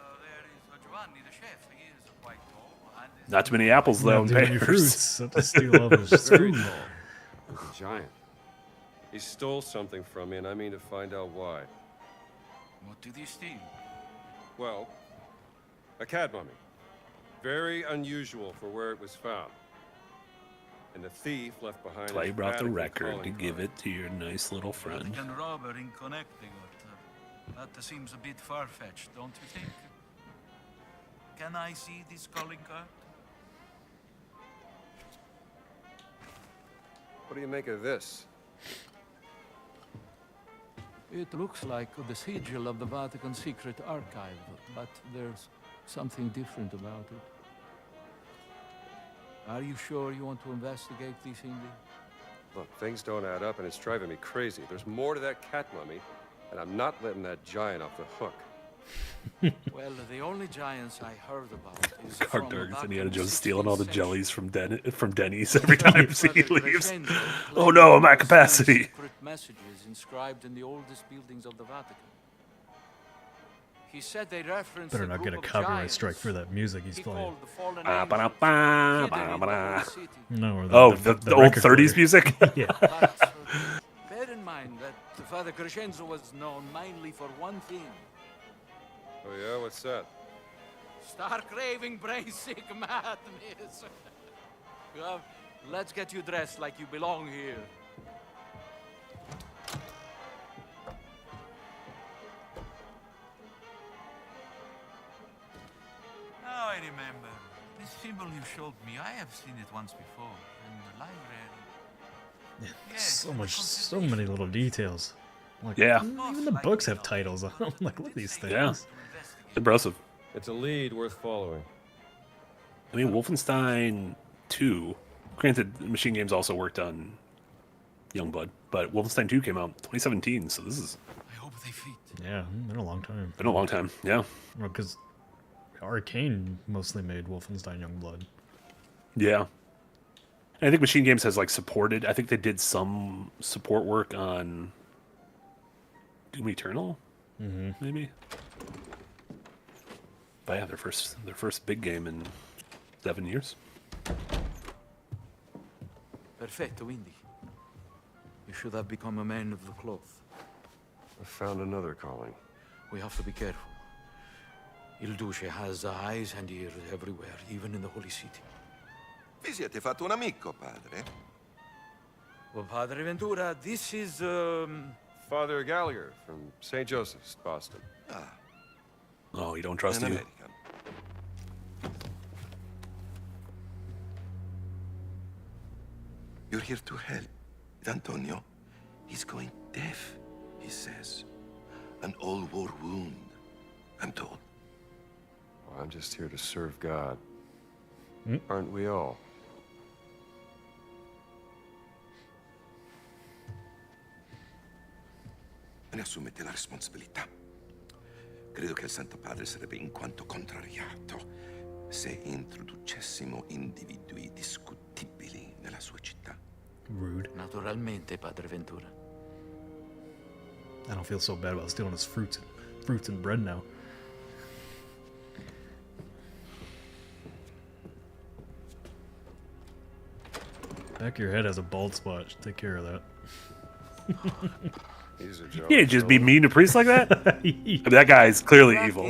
Not too many apples, though, and Not too many pears. fruits. Have to steal all his Very food. tall. He's a giant. He stole something from me, and I mean to find out why. What did he steal? Well, a cat mummy. Very unusual for where it was found. And the thief left behind. Clay his brought the Vatican record to calling give card. it to your nice little friend. Vatican robber in Connecticut. That seems a bit far-fetched, don't you think? Can I see this calling card? What do you make of this? It looks like the sigil of the Vatican secret archive, but there's something different about it. Are you sure you want to investigate this, Indy? Look, things don't add up, and it's driving me crazy. There's more to that cat mummy, and I'm not letting that giant off the hook. Well, the only giants I heard about is Car from Dark is back Indiana in the Jones stealing all the 16th jellies from Denny's every time he leaves. Crescendo Oh no, I'm at claimed capacity. secret messages inscribed in the oldest buildings of the Vatican. He said they reference Better not get a copyright strike for that music he's playing. No, or The old record 30s player. music? Yeah. Bear in mind that Father Crescenzo was known mainly for one thing. Oh yeah, what's that? Stark raving, brain-sick madness. Well, let's get you dressed like you belong here. Now I remember. This symbol you showed me, I have seen it once before in the library. So many little details. Like, Yeah. Even the books have titles on them. Like, look at these things. Yeah. Impressive. It's a lead worth following. I mean, Wolfenstein 2. Granted, Machine Games also worked on Youngblood, but Wolfenstein 2 came out in 2017, so this is I hope they fit. Yeah, been a long time. been a long time. Yeah. Well, because Arcane mostly made Wolfenstein Youngblood. Yeah. And I think Machine Games has like supported. I think they did some support work on Doom Eternal, maybe. But yeah, their first big game in 7 years. Perfetto, Indy. You should have become a man of the cloth. I found another calling. We have to be careful. Il Duce has eyes and ears everywhere, even in the Holy City. Vi siete fatto un amico, padre? Well, Padre Ventura, this is, Father Gallagher from St. Joseph's, Boston. Ah, Oh, you don't trust an you? American. You're here to help. Antonio, he's going deaf, he says. An old war wound, I'm told. Well, I'm just here to serve God. Aren't we all? Ne assumete la responsabilità. Credo che il Santo Padre sarebbe in quanto contrariato se introducessimo individui discutibili nella sua città. Rude. Naturalmente, Padre Ventura. I don't feel so bad about stealing his fruits and bread now. Back of your head has a bald spot. Take care of that. He's a You joke. can't just be mean to priests like that. I mean, that guy is clearly evil.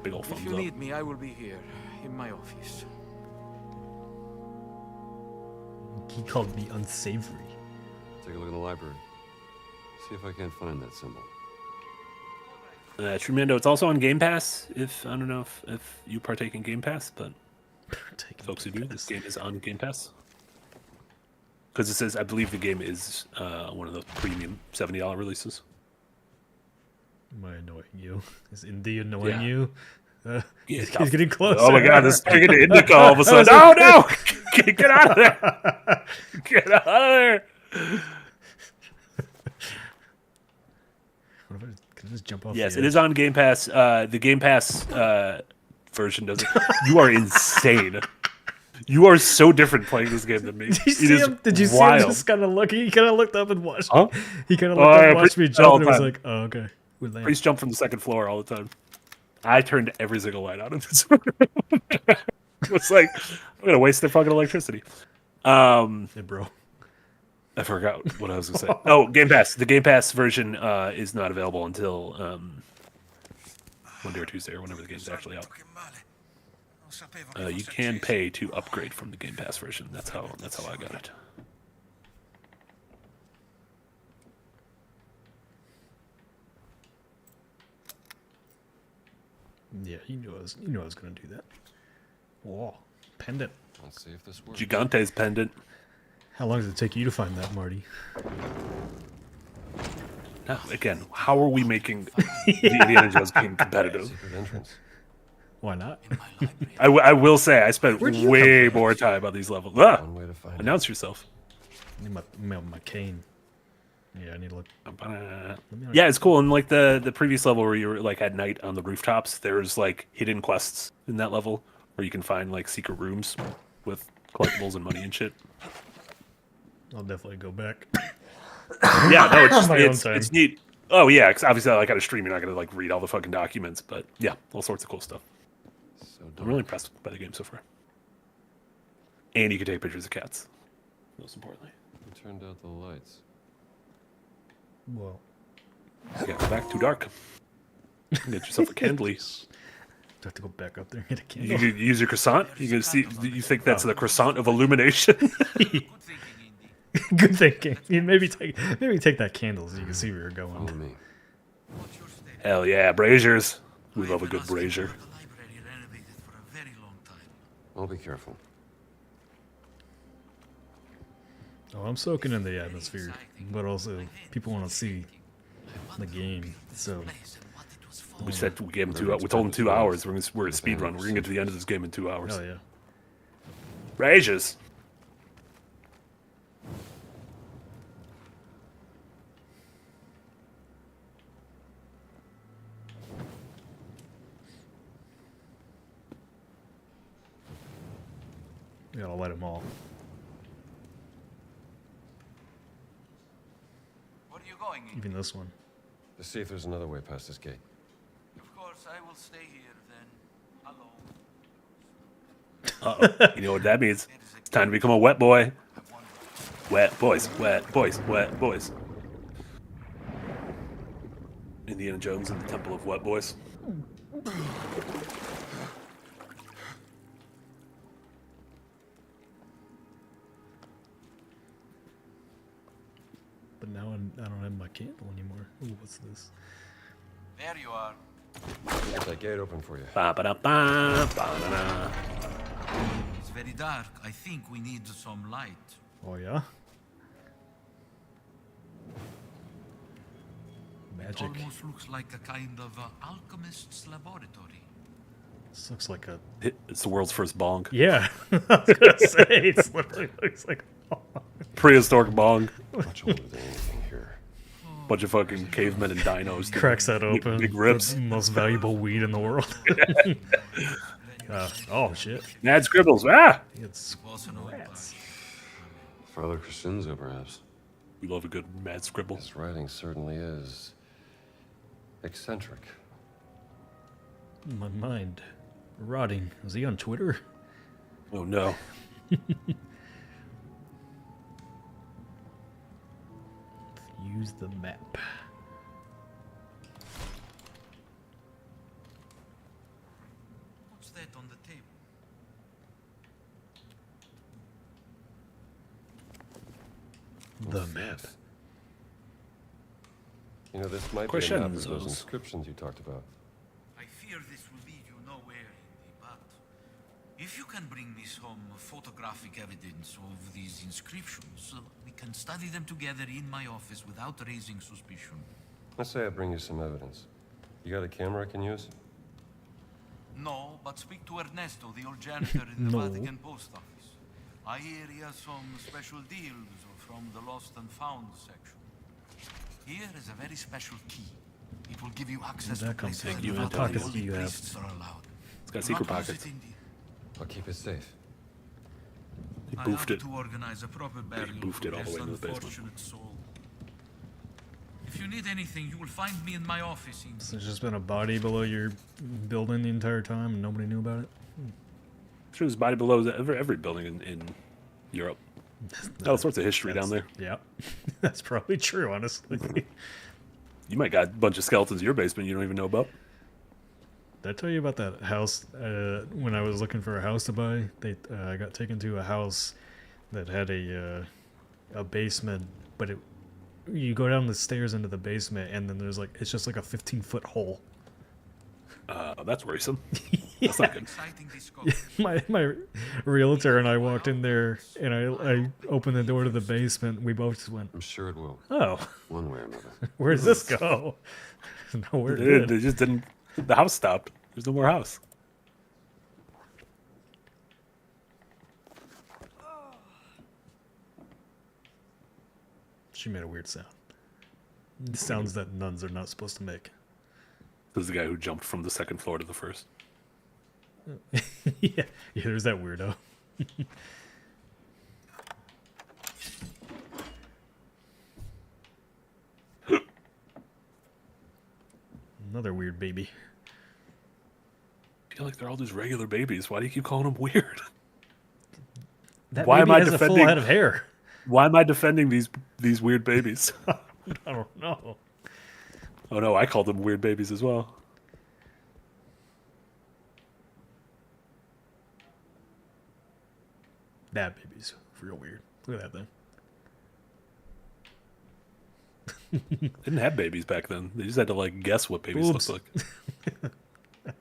Big old If thumbs you up. need me, I will be here in my office. He called me unsavory. Take a look in the library. See if I can't find that symbol. Tremendo, it's also on Game Pass. If I don't know if you partake in Game Pass, but folks who do, this game is on Game Pass. Because it says, I believe the game is one of those premium $70 releases. Am I annoying you? Is Indy annoying Yeah. you? Yeah, He's getting closer. Oh my god, this is turning into Indica all of a sudden. Oh no! Get out of there! Get out of there! What if can I just jump off? Yes, the it edge? is on Game Pass. The Game Pass version doesn't. You are insane. You are so different playing this game than me. Did you see him? Did you see him just kind of look? He kind of looked up and watched. Huh? He kind of looked up and watched me Priest jump, all and the it was time. like, "Oh, okay." We land. Priest jump from the second floor all the time. I turned every single light out in this room. It's like I'm gonna waste their fucking electricity. Hey, bro. I forgot what I was gonna say. Oh, Game Pass. The Game Pass version is not available until Monday or Tuesday or whenever the game's actually out. You can pay to upgrade from the Game Pass version. That's how I got it. Yeah, you knew I was going to do that. Whoa, pendant. Let's see if this works. Gigante's pendant. How long does it take you to find that, Marty? Now, again, how are we making the Indiana Jones game competitive? Secret entrance. Why not? I will say I spent Where'd you way come from? more time on these levels. Ah, One way to find announce yourself. I need my cane. Yeah, I need to look. Yeah, it's cool. And like the previous level where you were like at night on the rooftops, there's like hidden quests in that level where you can find like secret rooms with collectibles and money and shit. I'll definitely go back. Yeah, no, it's just, My own it's time. neat. Oh yeah, because obviously like on a stream you're not gonna like read all the fucking documents, but yeah, all sorts of cool stuff. So I'm really impressed by the game so far. And you can take pictures of cats. Most importantly. Who turned out the lights? Well, Yeah, go back too dark. Get yourself a candle. do I have to go back up there and get a You candle? can use your croissant. You can see. You think that's the croissant of illumination? Good thinking. Yeah, maybe take that candle so you can see where you're Follow going. me. Hell yeah, braziers. We love a good brazier. I'll be careful. Oh, I'm soaking in the atmosphere, but also people want to see the game. So We said we gave him 2 hours. We told him 2 hours. We're at speed run. We're gonna get to the end of this game in 2 hours. hell yeah. Braziers. We gotta light them all. Where are you going? Even this one. To see if there's another way past this gate. Of course, I will stay here then. Hello. Uh-oh. You know what that means? It's time to become a wet boy. Wet boys, wet boys, wet boys. Indiana Jones and the Temple of Wet Boys. But now I don't have my candle anymore. Ooh, what's this? There you are. Get that gate open for you. Ba-ba-da-ba, ba-da-da. It's very dark. I think we need some light. Oh yeah. Magic. It almost looks like a kind of alchemist's laboratory. This looks like a. It's the world's first bong. Yeah, I was gonna say it literally looks like. Prehistoric bong. Much older than anything here. Bunch of fucking cavemen and dinos. Cracks that open. Big ribs. The most valuable weed in the world. Oh shit. Mad scribbles. Ah! It's rats. Father Crescenzo, perhaps. We love a good mad scribble. His writing certainly is eccentric. My mind rotting. Was he on Twitter? Oh no. use the map. What's that on the table? The map. You know, this might be a map of those inscriptions you talked about. I fear this will lead you nowhere, Indy, but if you can bring me some photographic evidence of these inscriptions, we can study them together in my office without raising suspicion. Let's say I bring you some evidence. You got a camera I can use? No, but speak to Ernesto, the old janitor in the Vatican post office. I hear he has some special deals from the lost and found section. Here is a very special key. It will give you access to places that what pockets do you have? are allowed. It's got secret pockets. I'll keep it safe. He boofed it. To organize a proper burial He boofed it all the way into the basement. unfortunate soul. If you need anything, you will find me in my office. So there's just been a body below your building the entire time and nobody knew about it? I'm sure there's body below every building in Europe. All sorts of history down there. Yeah, that's probably true, honestly. You might got a bunch of skeletons in your basement you don't even know about. Did I tell you about that house? When I was looking for a house to buy, I got taken to a house that had a basement, but you go down the stairs into the basement, and then there's it's just like a 15-foot hole. That's worrisome. That's not good. My realtor and I walked in there, and I opened the door to the basement. We both just went, I'm sure it will. Oh. One way or another. Where does this go? Nowhere Dude, they just didn't. The house stopped. There's no more house. She made a weird sound. Sounds that nuns are not supposed to make. This is the guy who jumped from the second floor to the first. yeah, there's that weirdo. Another weird baby. I feel like they're all just regular babies. Why do you keep calling them weird? That Why baby am I has defending? a full head of hair. Why am I defending these weird babies? I don't know. Oh no, I called them weird babies as well. That baby's real weird. Look at that thing. They didn't have babies back then. They just had to guess what babies looked like.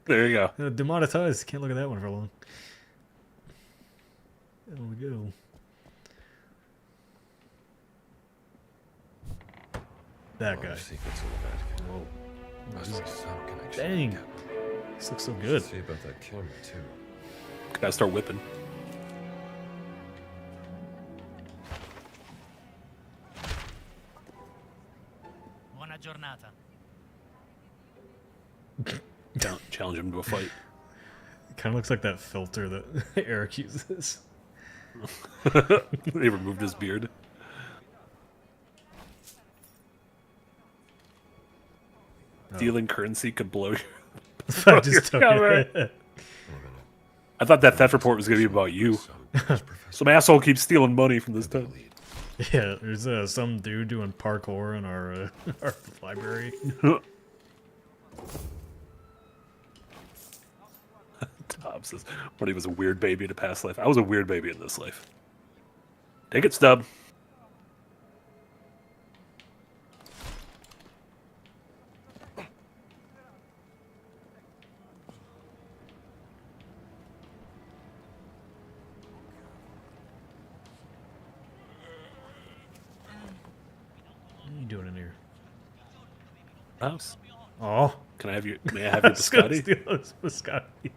There you go. Demonetized. Can't look at that one for long. There we go. That guy. Secrets in the Vatican. Whoa. Must be some connection. Dang. This looks so good. See about that camera too. Gotta start whipping. Buona giornata. Challenge him to a fight. It kind of looks like that filter that Eric uses. He removed his beard. Stealing currency could blow your. I just took it. I thought that theft report was going to be about you. Some asshole keeps stealing money from this town. Yeah, there's some dude doing parkour in our library. Tom says, Marty was a weird baby in a past life. I was a weird baby in this life. Take it, Stub. What are you doing in here? House. Oh. Can I have your? May I have your biscotti? Steal this biscotti.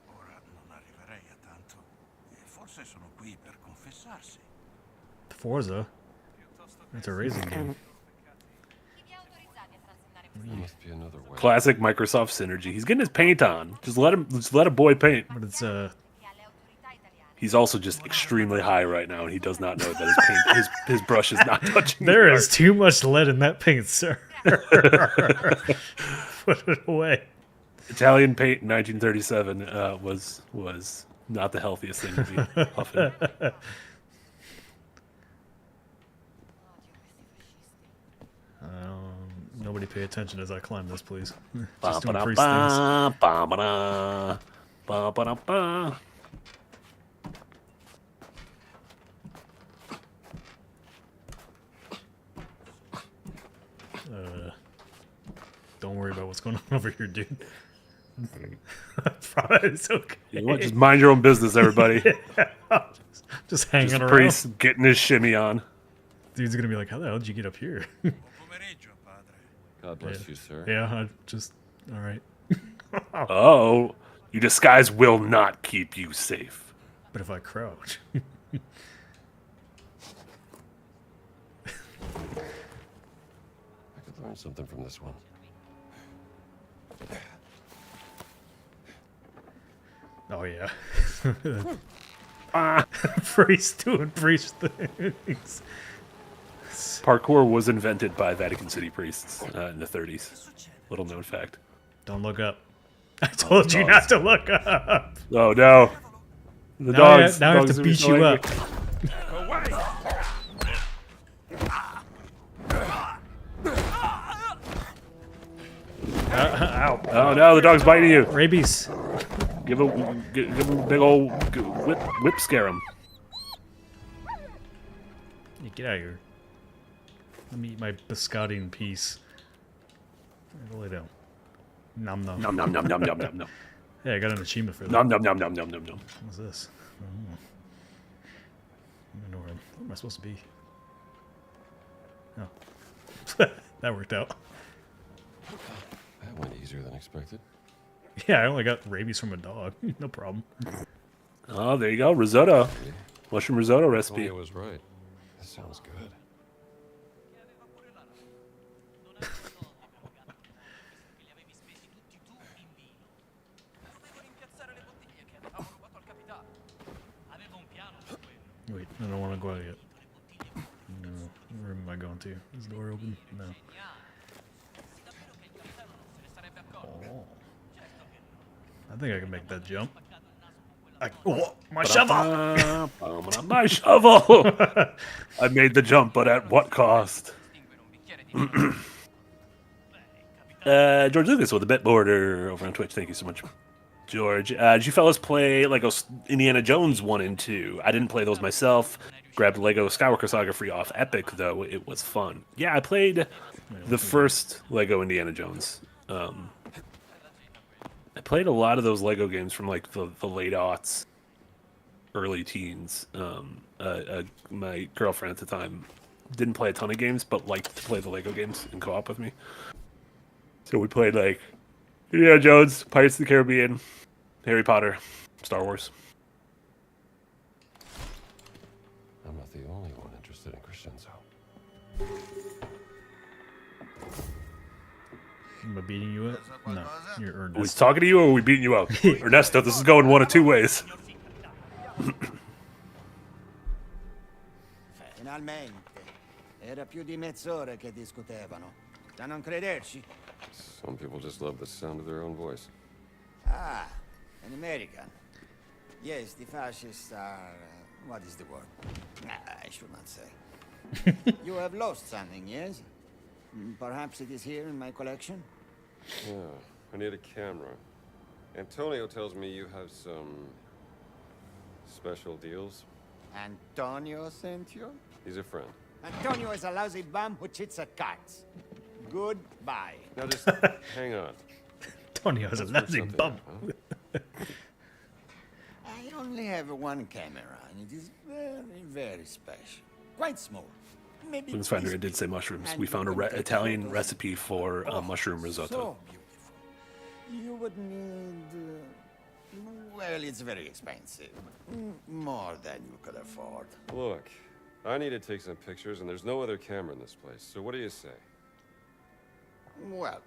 Ora non arriverei a tanto. E forse sono qui per confessarsi. Forza. It's a racing game. Must be another way. Classic Microsoft synergy. He's getting his paint on. Just let a boy paint. But it's He's also just extremely high right now, and he does not know that his paint, his brush is not touching. There the is too much lead in that paint, sir. Put it away. Italian paint in 1937 was not the healthiest thing to be huffing. Nobody pay attention as I climb this, please. Just doing doing priest things. Don't worry about what's going on over here, dude. It's okay. You know what? Just mind your own business, everybody. Just hanging Just around. priest getting his shimmy on. Dude's gonna be like, how the hell did you get up here? God bless you, sir. Yeah, I just... Alright. Oh, your disguise will not keep you safe. But if I crouch... I could learn something from this one. Oh, yeah. Priest doing priest things. Parkour was invented by Vatican City priests in the 30s. Little known fact. Don't look up. I told you not to look up. Oh, no. The now dogs. I have dogs to are beat so you angry. up. Ow. Oh, no, the dog's biting you. Rabies. Give him a big old whip scare him. Yeah, get out of here. Let me eat my biscotti in peace. Lay down. Nom nom. Nom nom nom nom nom nom nom. Hey, I got an achievement for that. Nom nom nom nom nom nom nom. What's this? I don't know where am I supposed to be? Oh. That worked out. That went easier than expected. Yeah, I only got rabies from a dog. No problem. Oh, there you go. Risotto. Mushroom risotto recipe. I was right. That sounds good. Wait, I don't want to go out yet. No. Where am I going to? Is the door open? No. Oh. I think I can make that jump. Oh, my shovel! My shovel! I made the jump, but at what cost? George Lucas with a bit border over on Twitch. Thank you so much, George. Did you fellas play Lego Indiana Jones 1 and 2? I didn't play those myself. Grabbed Lego Skywalker Saga free off Epic, though. It was fun. Yeah, I played the first Lego Indiana Jones. I played a lot of those Lego games from like the late aughts, early teens. My girlfriend at the time didn't play a ton of games, but liked to play the Lego games in co-op with me. So we played like Indiana Jones, Pirates of the Caribbean, Harry Potter, Star Wars. I'm not the only one interested in Crescenzo. Am I beating you up? No, you're Ernesto. Are we talking to you or are we beating you up? Ernesto, this is going one of two ways. Finalmente. Era più di mezz'ora che discutevano. Da non crederci? Some people just love the sound of their own voice. Ah, an American. Yes, the fascists are... what is the word? I should not say. You have lost something, yes? Perhaps it is here in my collection? Yeah, I need a camera. Antonio tells me you have some special deals. Antonio sent you? He's a friend. Antonio is a lousy bum who cheats at cards. Goodbye. Now just hang on. Antonio is a lousy bum. I only have one camera, and it is very, very special. Quite small. Maybe This finder it did say mushrooms. We found a Italian recipe for mushroom risotto. So beautiful. You would need... well, it's very expensive. More than you could afford. Look, I need to take some pictures, and there's no other camera in this place. So what do you say? Well...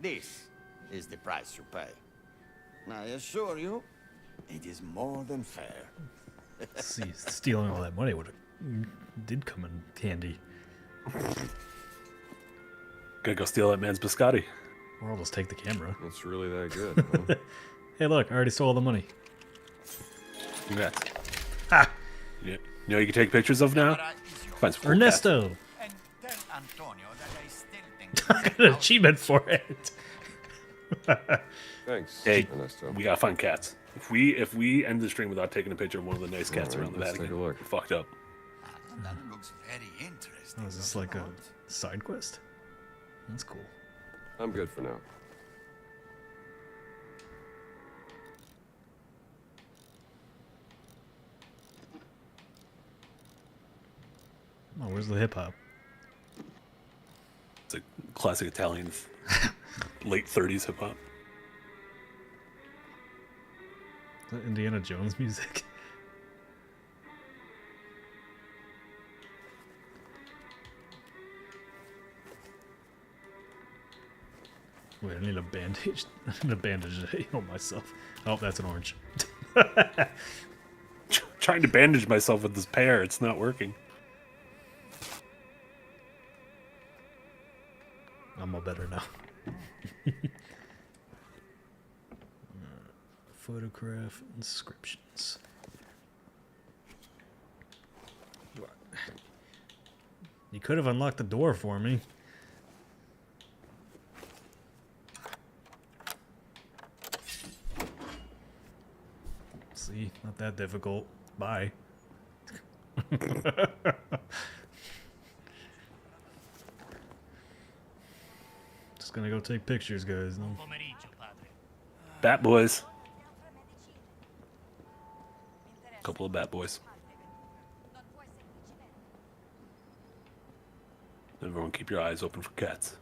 this is the price you pay. I assure you, it is more than fair. See, stealing all that money did come in handy. Gotta go steal that man's biscotti. Or I'll just take the camera. It's really that good, huh? Hey, look, I already stole all the money. Congrats. Ha! You know you can take pictures of now? Find some cool Ernesto! And tell Antonio that I still think I got an achievement for it. Thanks, Hey, Ernesto. we gotta find cats. If we end the stream without taking a picture of one of the nice cats Alright, around the let's Vatican, take a look. we're fucked up. That looks very interesting. Oh, is this like a side quest? That's cool. I'm good for now. Oh, where's the hip hop? It's a classic Italian late 30s hip hop. Is that Indiana Jones music? Wait, I need a bandage. I need a bandage to heal myself. Oh, that's an orange. Trying to bandage myself with this pear, it's not working. I'm all better now. Photograph inscriptions. You could have unlocked the door for me. See, not that difficult. Bye. Just gonna go take pictures, guys. No. Bat boys. Couple of bat boys. Everyone keep your eyes open for cats.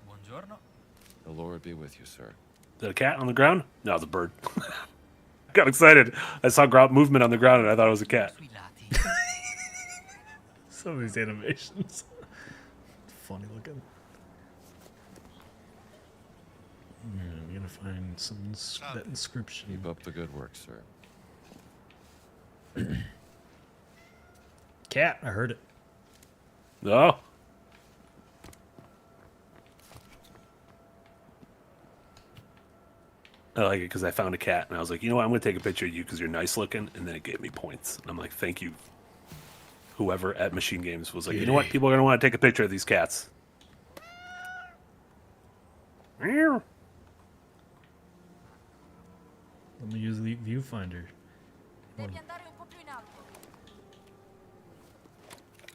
Buongiorno. The Lord be with you, sir. Is that a cat on the ground? No, it's a bird. I got excited. I saw movement on the ground and I thought it was a cat. Some of these animations. Funny looking. Yeah, I'm gonna find some that inscription. Keep up the good work, sir. Cat, I heard it. No. I like it because I found a cat and I was like, you know what, I'm going to take a picture of you because you're nice looking. And then it gave me points. And I'm like, thank you. Whoever at Machine Games was like, you know what, people are going to want to take a picture of these cats. Let me use the viewfinder. There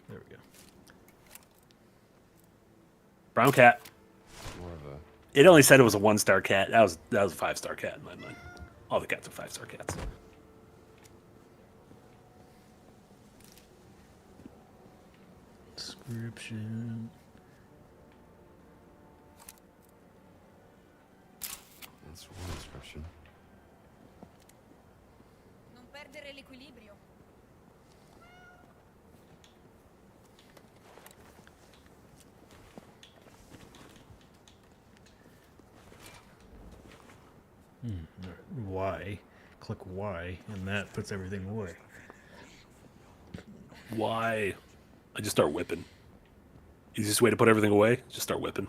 we go. Brown cat. More of a... It only said it was a 1-star cat. That was a 5-star cat in my mind. All the cats are 5-star cats. Description. That's one description. Non perdere l'equilibrio. Y. Click Y, and that puts everything away. Why? I just start whipping. Easiest way to put everything away? Just start whipping.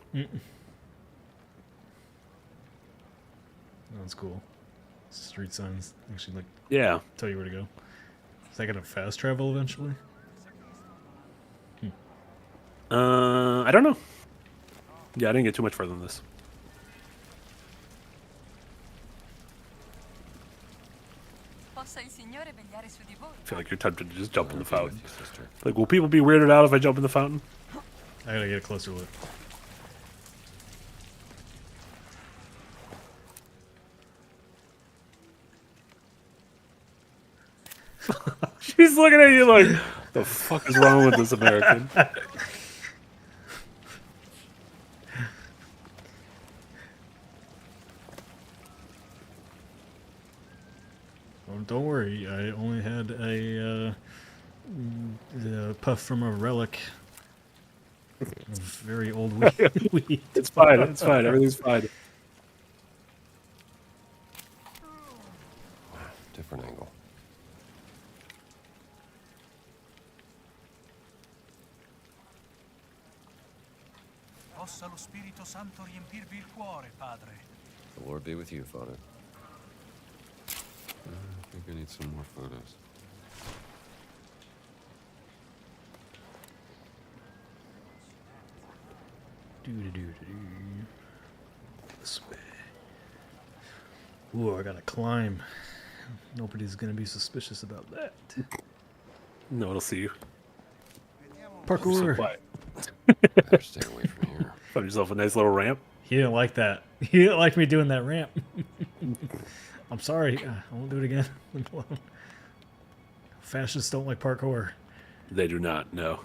That's cool. Street signs actually like tell you where to go. Is that gonna fast travel eventually? I don't know. Yeah, I didn't get too much further than this. I feel like you're tempted to just jump in the fountain. Like, will people be weirded out if I jump in the fountain? I gotta get a closer look. She's looking at you like, the fuck is wrong with this American? Oh, don't worry, I only had a puff from a relic. Very old weed. It's fine, it's fine, everything's fine. different angle. Possa lo Spirito Santo riempirvi il cuore, padre. The Lord be with you, Father. I think I need some more photos. This way. Ooh, I gotta climb. Nobody's gonna be suspicious about that. No one will see you. Parkour. Better stay away from here. Find yourself a nice little ramp. He didn't like that. He didn't like me doing that ramp. I'm sorry. I won't do it again. Fascists don't like parkour. They do not, no.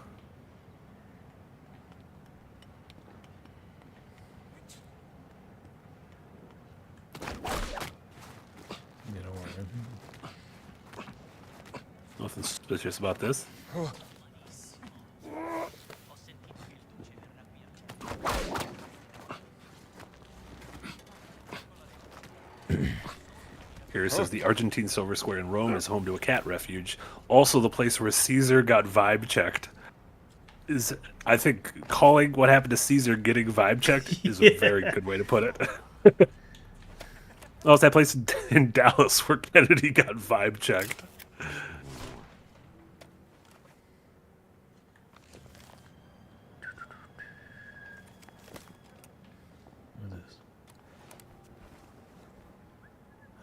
Nothing suspicious about this. Here it says the Argentine Silver Square in Rome is home to a cat refuge. Also the place where Caesar got vibe checked. Is, I think, calling what happened to Caesar getting vibe checked is a very good way to put it. Oh, it's that place in Dallas where Kennedy got vibe checked. What is this?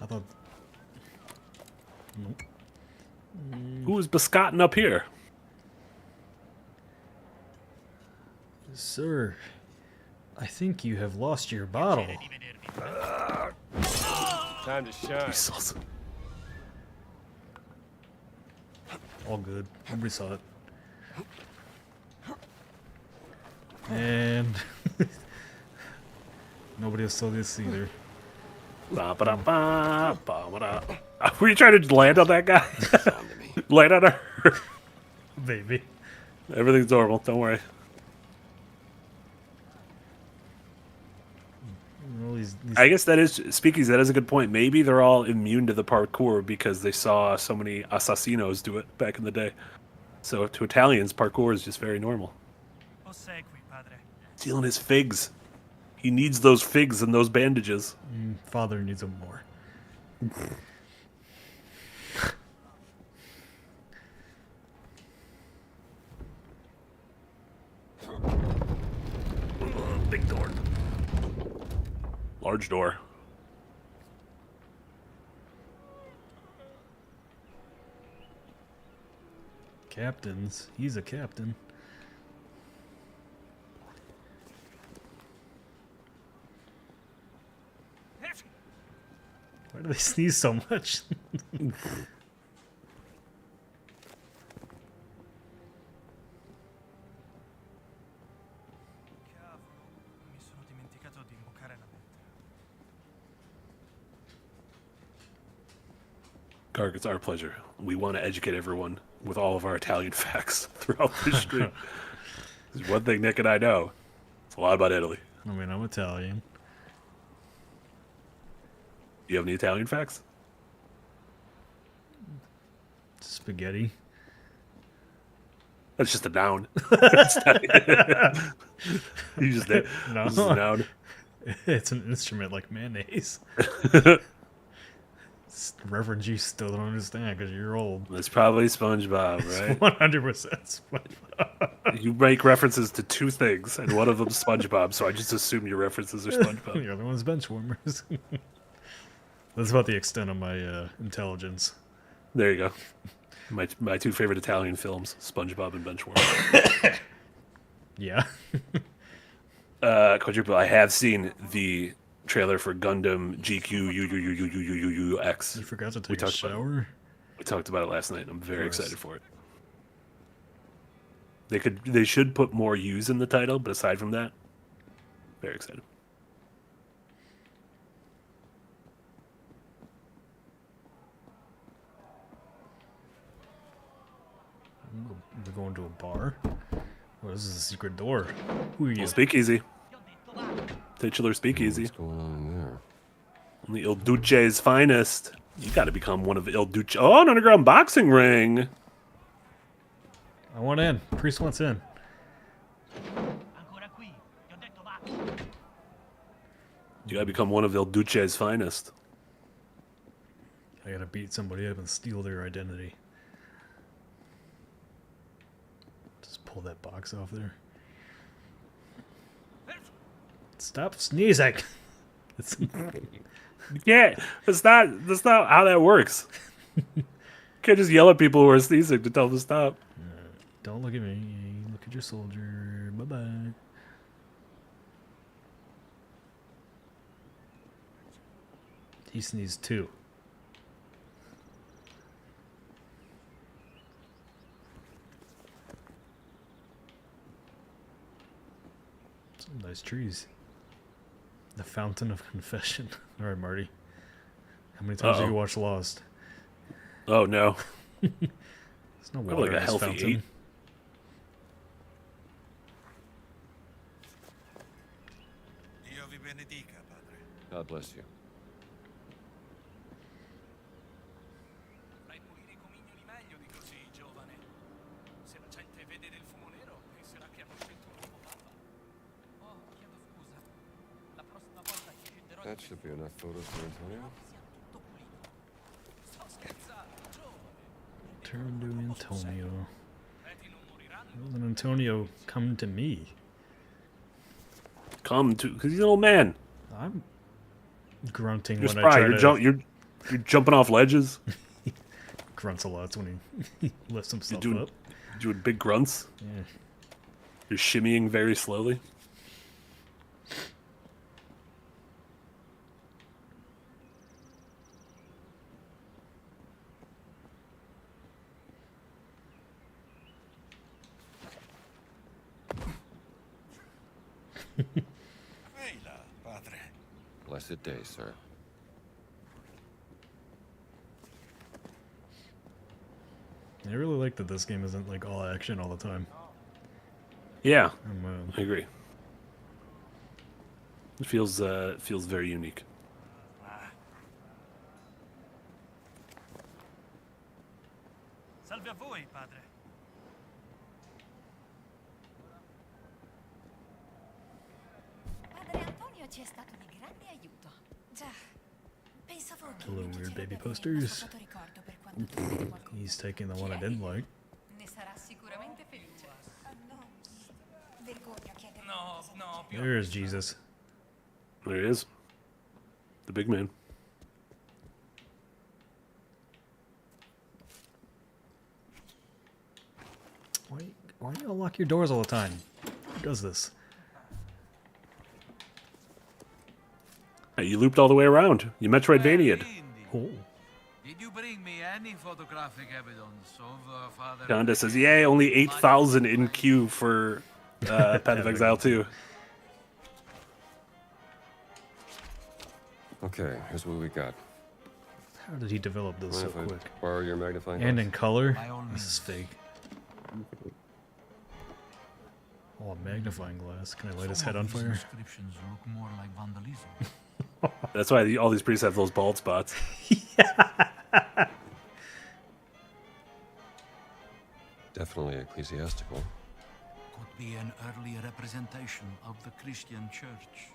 I thought... Nope. Who is biscotting up here? Sir, I think you have lost your bottle. Time to shine. All good. Nobody saw it. And nobody else saw this either. Were you trying to land on that guy? Land on her? Baby. Everything's normal. Don't worry. I guess that is, speaking, that is a good point. Maybe they're all immune to the parkour because they saw so many assassinos do it back in the day. So to Italians, parkour is just very normal. Stealing his figs. He needs those figs and those bandages. Father needs them more. Big door. Large door. Captains. He's a captain. Why do they sneeze so much? Garg, it's our pleasure. We want to educate everyone with all of our Italian facts throughout this stream. There's one thing Nick and I know. It's a lot about Italy. I mean, I'm Italian. Do you have any Italian facts? Spaghetti. That's just a noun. You just did. No. This is a noun. It's an instrument like mayonnaise. Reverend, you still don't understand because you're old. It's probably SpongeBob, right? 100% SpongeBob. You make references to two things, and one of them's SpongeBob, so I just assume your references are SpongeBob. The other one's Benchwarmers. That's about the extent of my intelligence. There you go. My two favorite Italian films, SpongeBob and Benchwarmers. Yeah. Quadruple, I have seen the trailer for Gundam GQ UX. You forgot to take a shower? We talked about it last night. I'm very excited for it. They should put more U's in the title, but aside from that, very excited. We're going to a bar? Well, this is a secret door. Who are you? Speakeasy. Titular speakeasy. What's going on in there? Only Il Duce's finest. You got to become one of Il Duce. Oh, an underground boxing ring. I want in. Priest wants in. You got to become one of Il Duce's finest. I gotta beat somebody up and steal their identity. Just pull that box off there. Stop sneezing. Yeah, that's not how that works. You can't just yell at people who are sneezing to tell them to stop. Don't look at me. Look at your soldier. Bye-bye. He sneezed too. Some nice trees. The Fountain of Confession. All right, Marty. How many times have you watched Lost? Oh no. There's no water like a in this healthy fountain. 8. Dio vi benedica, padre. God bless you. Avrai pulire i comignoli meglio di così, giovane. Se la gente vede del fumo nero, penserà che hanno scelto un nuovo papa. Oh, chiedo scusa. La prossima volta ci scenderò. That should be enough photos for Antonio. Sto scherzando, giovane. Turn to Antonio. Doesn't Antonio come to me? Come to, because he's an old man. I'm grunting You're when spry. I try You're jumping off ledges. grunts a lot when he lifts himself You're up. doing big grunts. Yeah. You're shimmying very slowly. Veila, padre. Blessed day, sir. I really like that this game isn't like all action all the time. Yeah, I'm, I agree. It feels very unique. Salve a voi, padre. Padre Antonio ci è stato di grande aiuto. Già, pensavo che Hello, mi weird baby piacerebbe avere posters. uno stato ricordo per quando troverò qualcuno. He's taking the one I didn't like. Ne sarà sicuramente felice. No, vergogna chiedere. No, There is Jesus. There he is. The big man. Why do you unlock your doors all the time? Who does this? Hey, you looped all the way around. You Metroidvania'd. Oh. Did you bring me any photographic evidence of Father? Conda says, "Yay, only 8,000 in queue for Path of Exile 2." Okay, here's what we got. How did he develop this so Mind if I quick? borrow your magnifying And glass? in color? By all This is fake. Oh, a magnifying glass. Can I light his head on fire? Inscriptions look more like vandalism. That's why all these priests have those bald spots. Definitely ecclesiastical. Could be an early representation of the Christian church.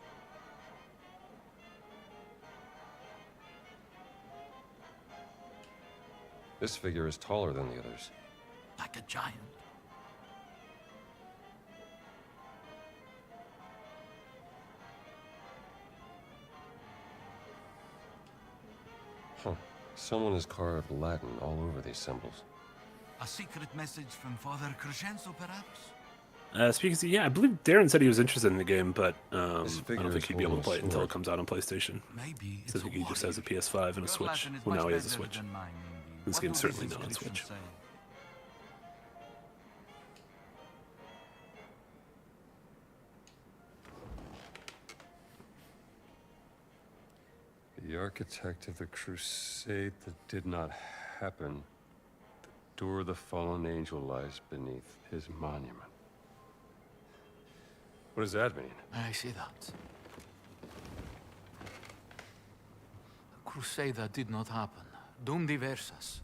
This figure is taller than the others. Like a giant. Huh. Someone has carved Latin all over these symbols. A secret message from Father Crescenzo, perhaps? Speaking of, yeah, I believe Darren said he was interested in the game, but I don't figure think is he'd be able to holding a play it until sword. it comes out on PlayStation. Maybe So I think he just has a PS5 and a Your Switch. Latin is Well, much now he has a better Switch. than mine, indeed. This What game's do certainly these not on inscriptions Switch. say? The architect of the crusade that did not happen. The door of the fallen angel lies beneath his monument. What does that mean? I see that. A crusade that did not happen. dum diversas.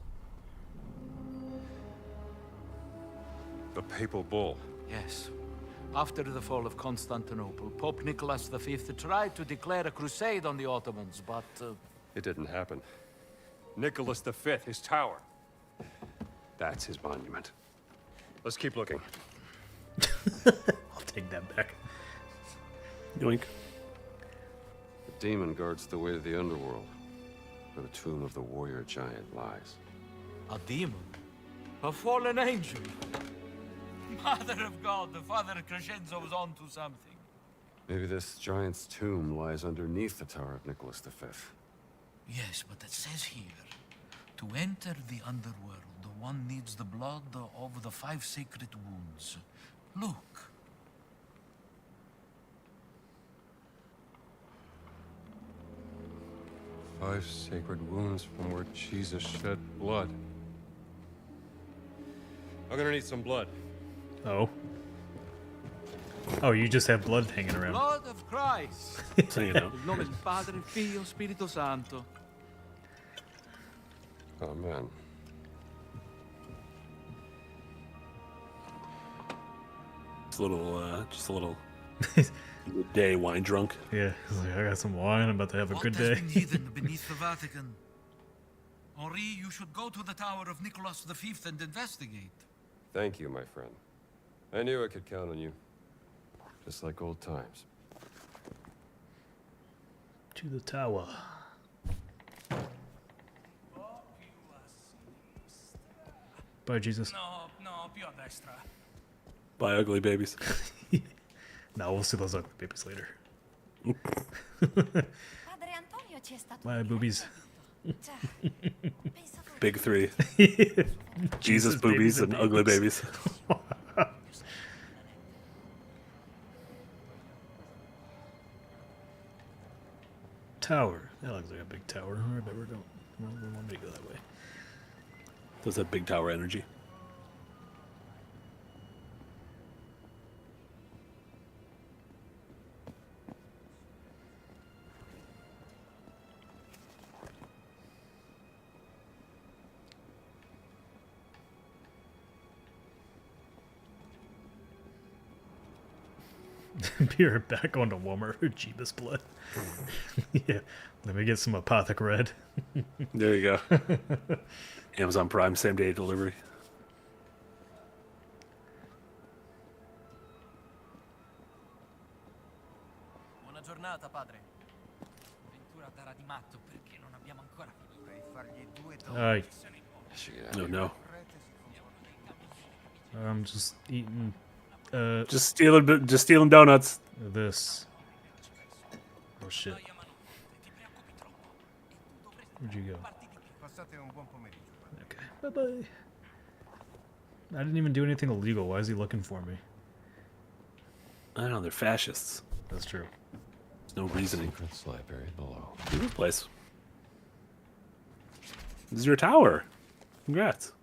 The papal bull. Yes. After the fall of Constantinople, Pope Nicholas V tried to declare a crusade on the Ottomans, but... It didn't happen. Nicholas V, his tower. That's his monument. Let's keep looking. I'll take that back. Yoink. The demon guards the way to the underworld, where the tomb of the warrior giant lies. A demon? A fallen angel? Mother of God, Father Crescenzo was onto something. Maybe this giant's tomb lies underneath the tower of Nicholas V. Yes, but it says here, to enter the underworld, one needs the blood of the 5 sacred wounds. Look. Five sacred wounds from where Jesus shed blood. I'm gonna need some blood. Oh. Oh, you just have blood hanging around. Blood of Christ. So you know. In nome del Padre, Figlio, Spirito Santo. Oh, man. Just a little day wine drunk. Yeah, he's like, I got some wine. I'm about to have a good day. What has been hidden beneath the Vatican? Henri, you should go to the tower of Nicholas V and investigate. Thank you, my friend. I knew I could count on you. Just like old times. To the tower. Bye, Jesus. No, più a destra. By ugly babies. No, we'll see those ugly babies later. Padre Antonio ci è stato My boobies. Big 3. Jesus boobies and ugly babies. Tower. That looks like a big tower. I bet we don't want me to go that way. Does have big tower energy. Be right back on to Walmart for Jeebus blood. Yeah, let me get some Apothic Red. There you go. Amazon Prime, same day delivery. Buona giornata, padre. Ventura darà di matto perché non abbiamo ancora finito. Vorrei fargli 2 Aye. Oh no. I'm just eating. Just stealing donuts. This. Oh shit. Where'd you go? Passate un buon pomeriggio. Okay. Bye bye. I didn't even do anything illegal. Why is he looking for me? I don't know. They're fascists. That's true. There's no reasoning. Secrets library below. This place. This is your tower. Congrats.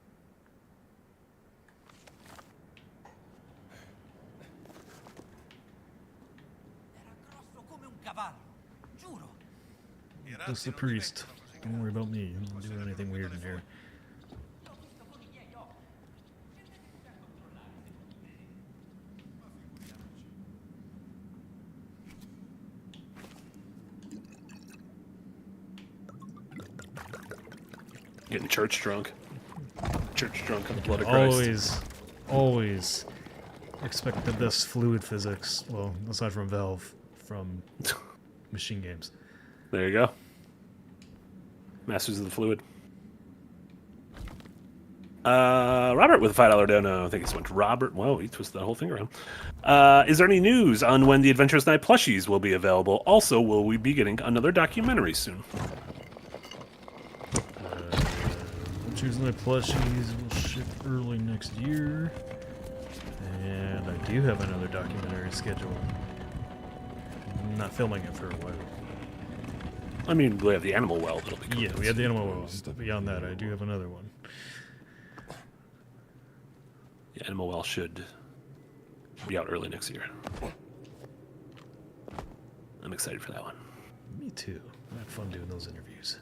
This is the priest. Don't worry about me. I don't do anything weird in here. Getting church drunk. Church drunk on the blood of Christ. Always expect the best fluid physics. Well, aside from Valve, from machine games. There you go. Masters of the Fluid. Robert with a $5 dono. I think it's went to Robert. Whoa, he twisted that whole thing around. Is there any news on when the Adventurous Night plushies will be available? Also, will we be getting another documentary soon? Adventurous Night plushies will ship early next year. And I do have another documentary scheduled. I'm not filming it for a while. I mean, we have the Animal Well that'll be coming. Yeah, we have the Animal Well. But beyond that, I do have another one. The Animal Well should be out early next year. I'm excited for that one. Me too. I had fun doing those interviews.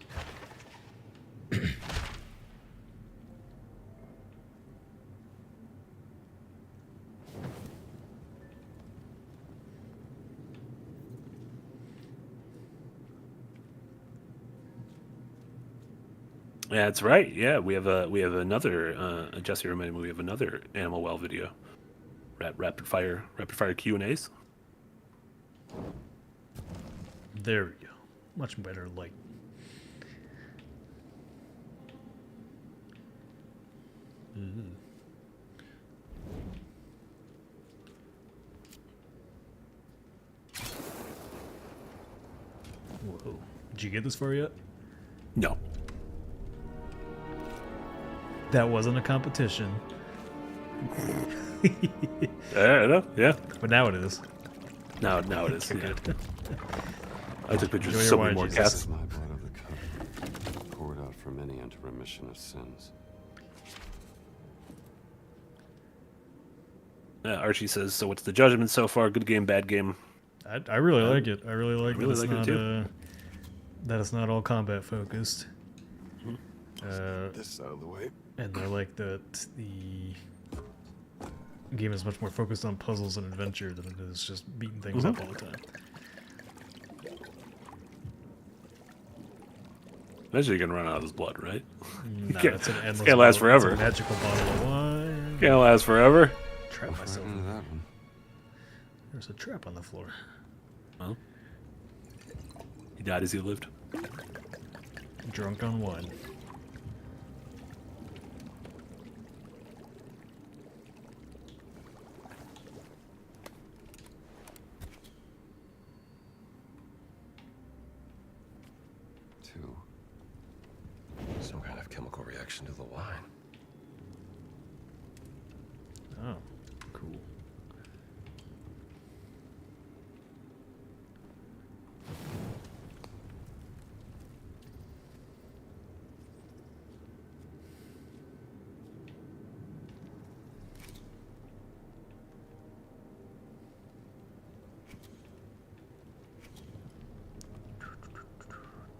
Yeah, that's right. Yeah, we have another Jesse reminded me we have another Animal Well video. Rapid fire Q&As. There we go. Much better light. Whoa. Did you get this far yet? No. That wasn't a competition. Yeah. But now it is. Now it is. Yeah. I took pictures of Enjoy so your many wine, more Jesus. cats. This is my blood of the covenant, poured out for many unto remission of sins. Archie says, so what's the judgment so far? Good game, bad game? I really like it. I really like really that like it it's too. not that it's not all combat focused. This out of the way. And I like that the game is much more focused on puzzles and adventure than it is just beating things up all the time. Eventually you're gonna run out of this blood, right? Nah, it's an endless can't last bottle- forever. It's a magical bottle of wine. Can't last forever. Trap Right myself. into that one. There's a trap on the floor. Well, he died as he lived. Drunk on wine. Two. Some kind of chemical reaction to the wine. Oh, cool.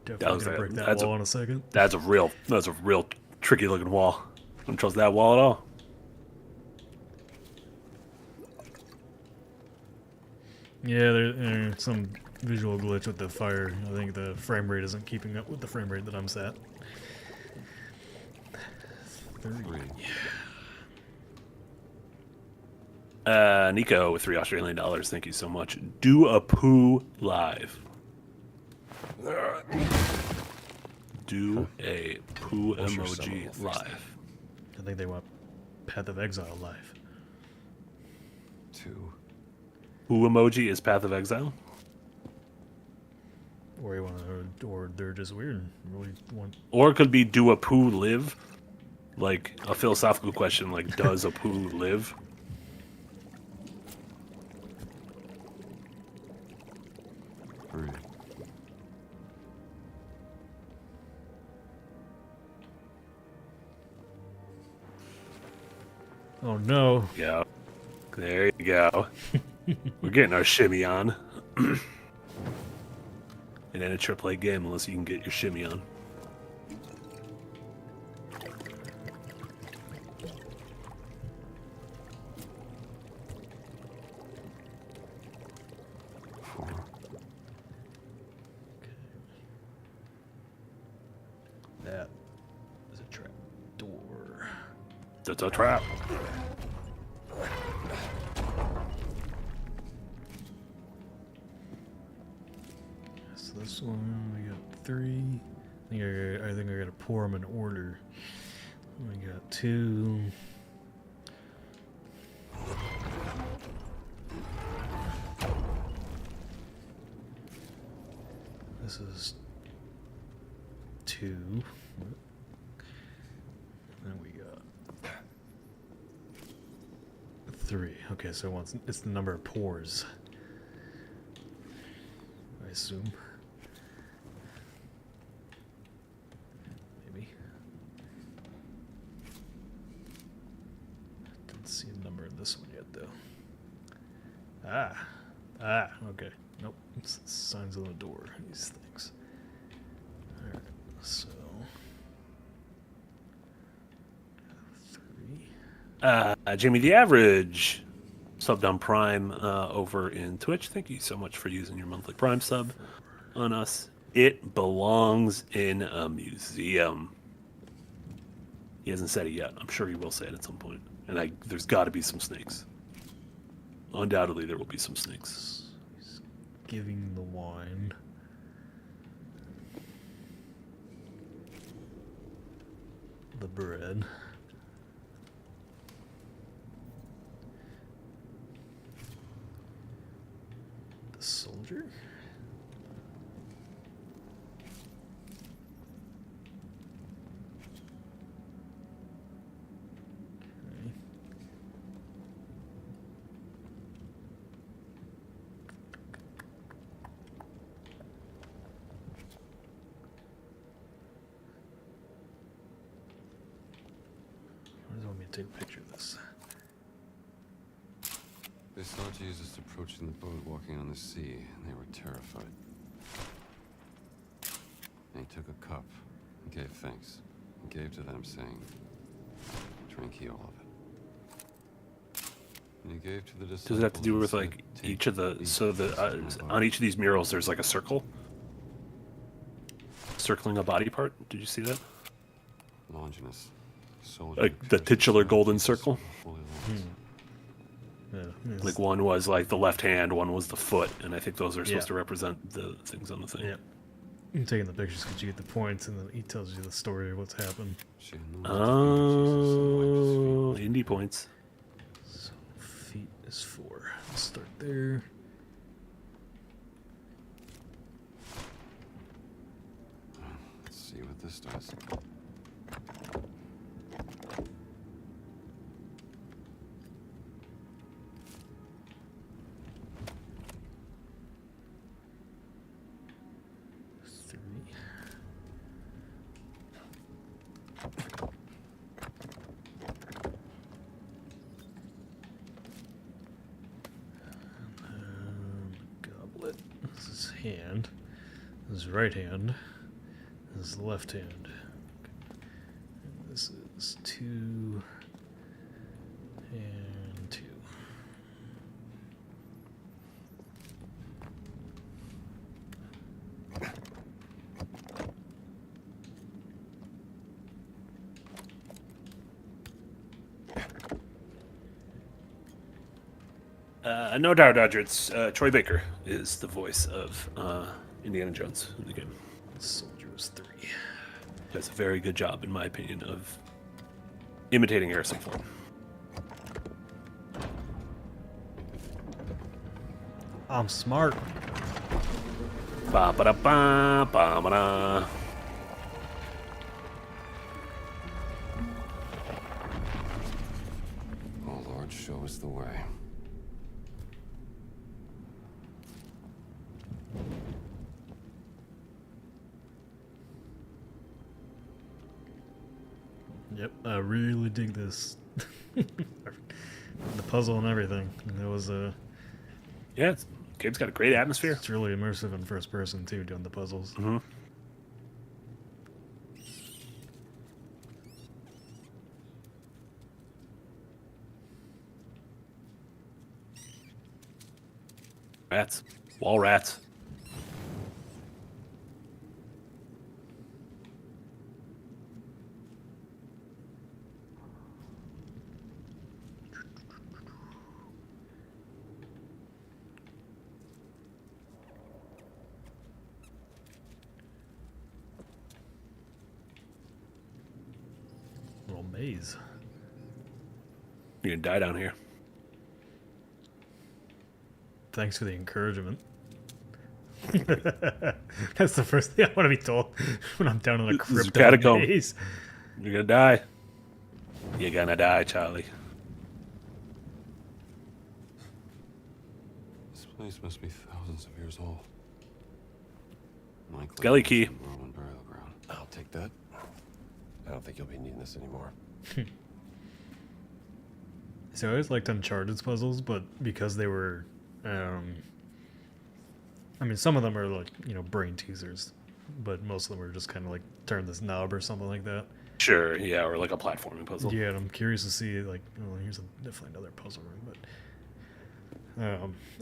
Definitely gonna break that wall in a second. That's a real tricky looking wall. I don't trust that wall at all. Yeah, there's some visual glitch with the fire. I think the frame rate isn't keeping up with the frame rate that I'm set. 30. Nico with $3 Australian. Thank you so much. Do a poo live. Do a poo I'm sure someone will emoji fix live. I think they want Path of Exile live. Two. Poo emoji is Path of Exile. Or you want to, or they're just weird. And really want. Or it could be do a poo live? Like a philosophical question like does a poo live? Three. Oh no! Yeah. There you go. We're getting our shimmy on. It ain't a AAA game unless you can get your shimmy on. Four. That is a trap door. That's a trap. So this one we got 3. I think I gotta pour them in order. We got 2. This is 2. Then we got 3. Okay, so once it's the number of pours, I assume. Maybe. Didn't see a number in this one yet, though. Okay. Nope. It's signs on the door. These things. Alright, so. Jamie the Average subbed on Prime over in Twitch. Thank you so much for using your monthly Prime sub on us. It belongs in a museum. He hasn't said it yet. I'm sure he will say it at some point. And there's got to be some snakes. Undoubtedly, there will be some snakes. He's giving the wine. The bread. The soldier? Take a picture of this. They saw Jesus approaching the boat walking on the sea, and they were terrified. And he took a cup and gave thanks, and gave to them, saying, "Drink ye all of it." And he gave to the disciples. Does it have to do with like each of the on each of these murals there's like a circle circling a body part? Did you see that? Longinus. Like the titular golden circle. Yeah, like one was like the left hand, one was the foot, and I think those are supposed to represent the things on the thing. Yeah. I'm taking the pictures because you get the points, and then he tells you the story of what's happened. Oh, indie points. So feet is 4. Let's start there. Let's see what this does. This is hand. This is right hand. This is left hand. And this is 2 and 2. No doubt, Dodger. It's Troy Baker is the voice of Indiana Jones in the game. Soldier was 3. Does a very good job, in my opinion, of imitating Harrison Ford. I'm smart. Ba ba da ba ba ba da. Oh Lord, show us the way. Yep, I really dig this. The puzzle and everything. It was yeah, game's got a great atmosphere. It's really immersive in first person too, doing the puzzles. Mm-hmm. Rats, wall rats. Little maze. You're gonna die down here. Thanks for the encouragement. That's the first thing I want to be told when I'm down in a crypto maze. You're gonna die. You're gonna die, Charlie. This place must be thousands of years old. Skelly key. Roman burial ground. I'll take that. I don't think you'll be needing this anymore. So I always liked Uncharted's puzzles, but because they were, I mean, some of them are like, brain teasers, but most of them were just kind of like turn this knob or something like that. Sure, yeah, or like a platforming puzzle. Yeah, and I'm curious to see, like, oh, here's definitely another puzzle room, but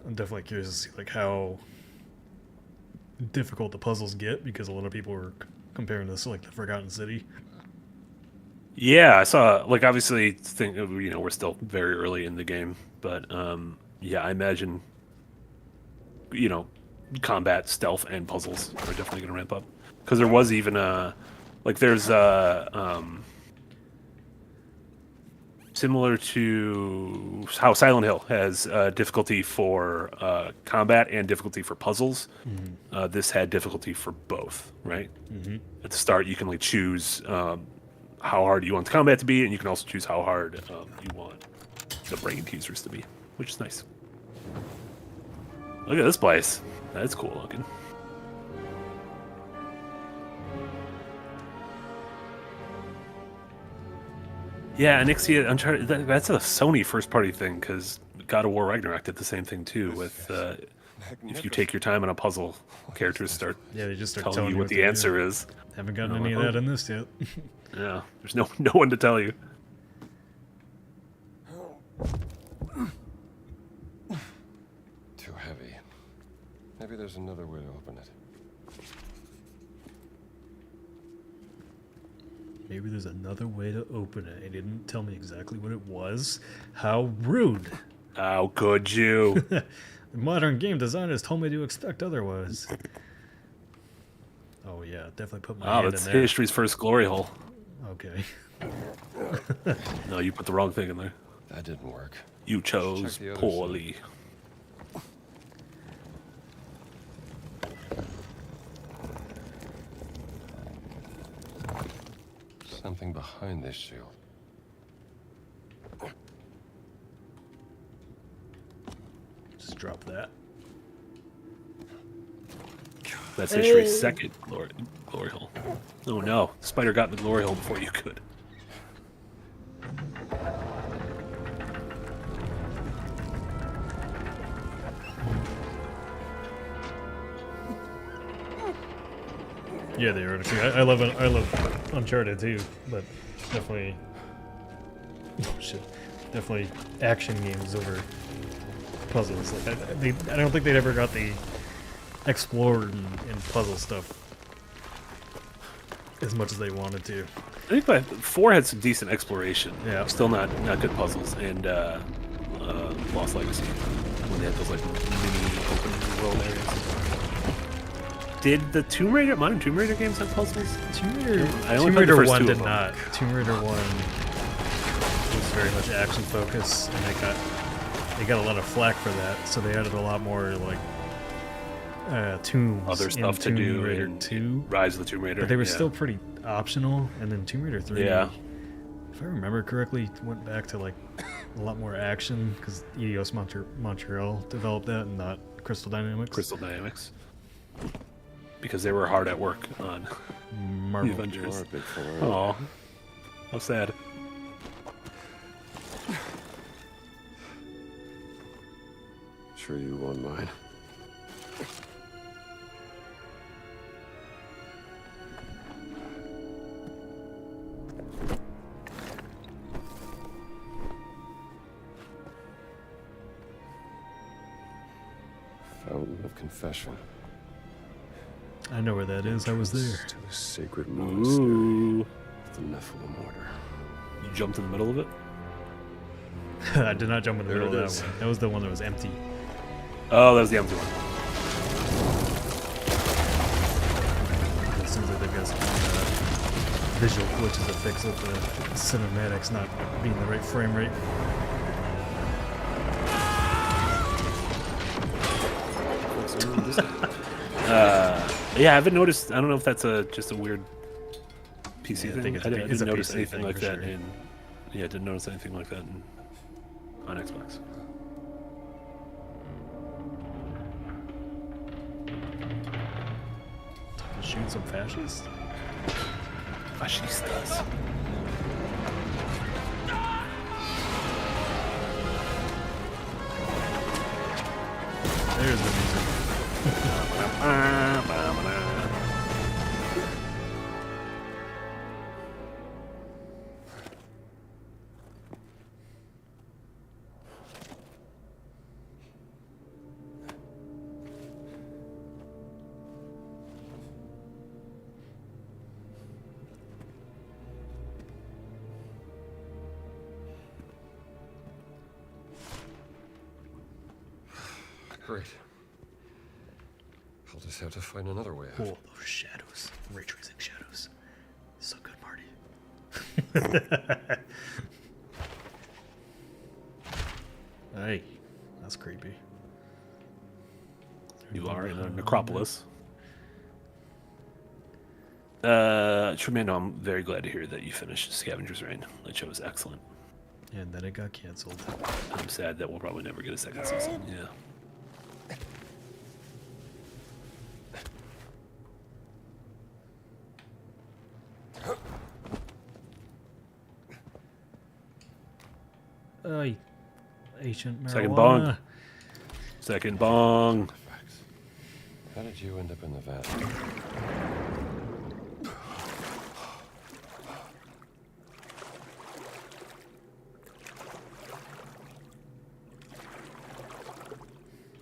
I'm definitely curious to see, like, how difficult the puzzles get, because a lot of people are comparing this to, like, the Forgotten City. Yeah, I saw, like, obviously, we're still very early in the game, but, yeah, I imagine, combat, stealth, and puzzles are definitely going to ramp up. Because there was even there's similar to how Silent Hill has difficulty for combat and difficulty for puzzles. This had difficulty for both, right? At the start, you can like choose how hard you want the combat to be, and you can also choose how hard you want the brain teasers to be, which is nice. Look at this place. That's cool looking. Yeah, and Ixia, Uncharted, that's a Sony first-party thing, because God of War Ragnarok did the same thing, too, with if you take your time on a puzzle, characters start, they just start telling you what the answer is. Haven't gotten any of that in this yet. Yeah, there's no one to tell you. Too heavy. Maybe there's another way to open it. Maybe there's another way to open it. He didn't tell me exactly what it was. How rude. How could you? Modern game designers told me to expect otherwise. Oh yeah, definitely put my hand in that's there. history's first glory hole. Okay. No, you put the wrong thing in there. That didn't work. You chose poorly. Something behind this shield. Just drop that. That's history's second glory hole. Oh no, the spider got in the glory hole before you could. Yeah, they are. I love Uncharted too, but definitely, oh shit, definitely action games over puzzles. Like I don't think they'd ever got the explore and puzzle stuff as much as they wanted to. I think 4 had some decent exploration. Yeah. Still not good puzzles, and Lost Legacy when they had those like mini open world areas. Did the modern Tomb Raider games have puzzles? Tomb Raider 1 did not. Tomb Raider 1 was very much action focused, and they got a lot of flack for that. So they added a lot more like tombs, other stuff to do. Tomb Raider 2, Rise of the Tomb Raider, but they were still pretty optional. And then Tomb Raider 3, yeah, if I remember correctly, went back to like a lot more action because Eidos Montreal developed that, and not Crystal Dynamics. Because they were hard at work on Marvel. the Avengers. Oh, how sad. Sure you won't mind. Fountain of Confession. I know where that is. I was there. To the sacred monastery of the Nephilim Order. You jumped in the middle of it? I did not jump in the middle of that one. That was the one that was empty. Oh, that was the empty one. It seems like they've got some visual glitches to fix with the cinematics not being the right frame rate. Yeah, I haven't noticed. I don't know if that's just a weird PC thing. think I didn't notice PC anything thing like for that. sure. Didn't notice anything like that on Xbox. Shoot some fascists? Fascistas. There's the music. Great. I'll just have to find another way out. Oh, those shadows. Ray tracing shadows. So good, Marty. Hey, that's creepy. You are in a necropolis. Tremendo, I'm very glad to hear that you finished Scavenger's Reign. That show was excellent. And then it got canceled. I'm sad that we'll probably never get a second season. Yeah. Ancient marijuana. Second bong. Second bong. How did you end up in the Vatican?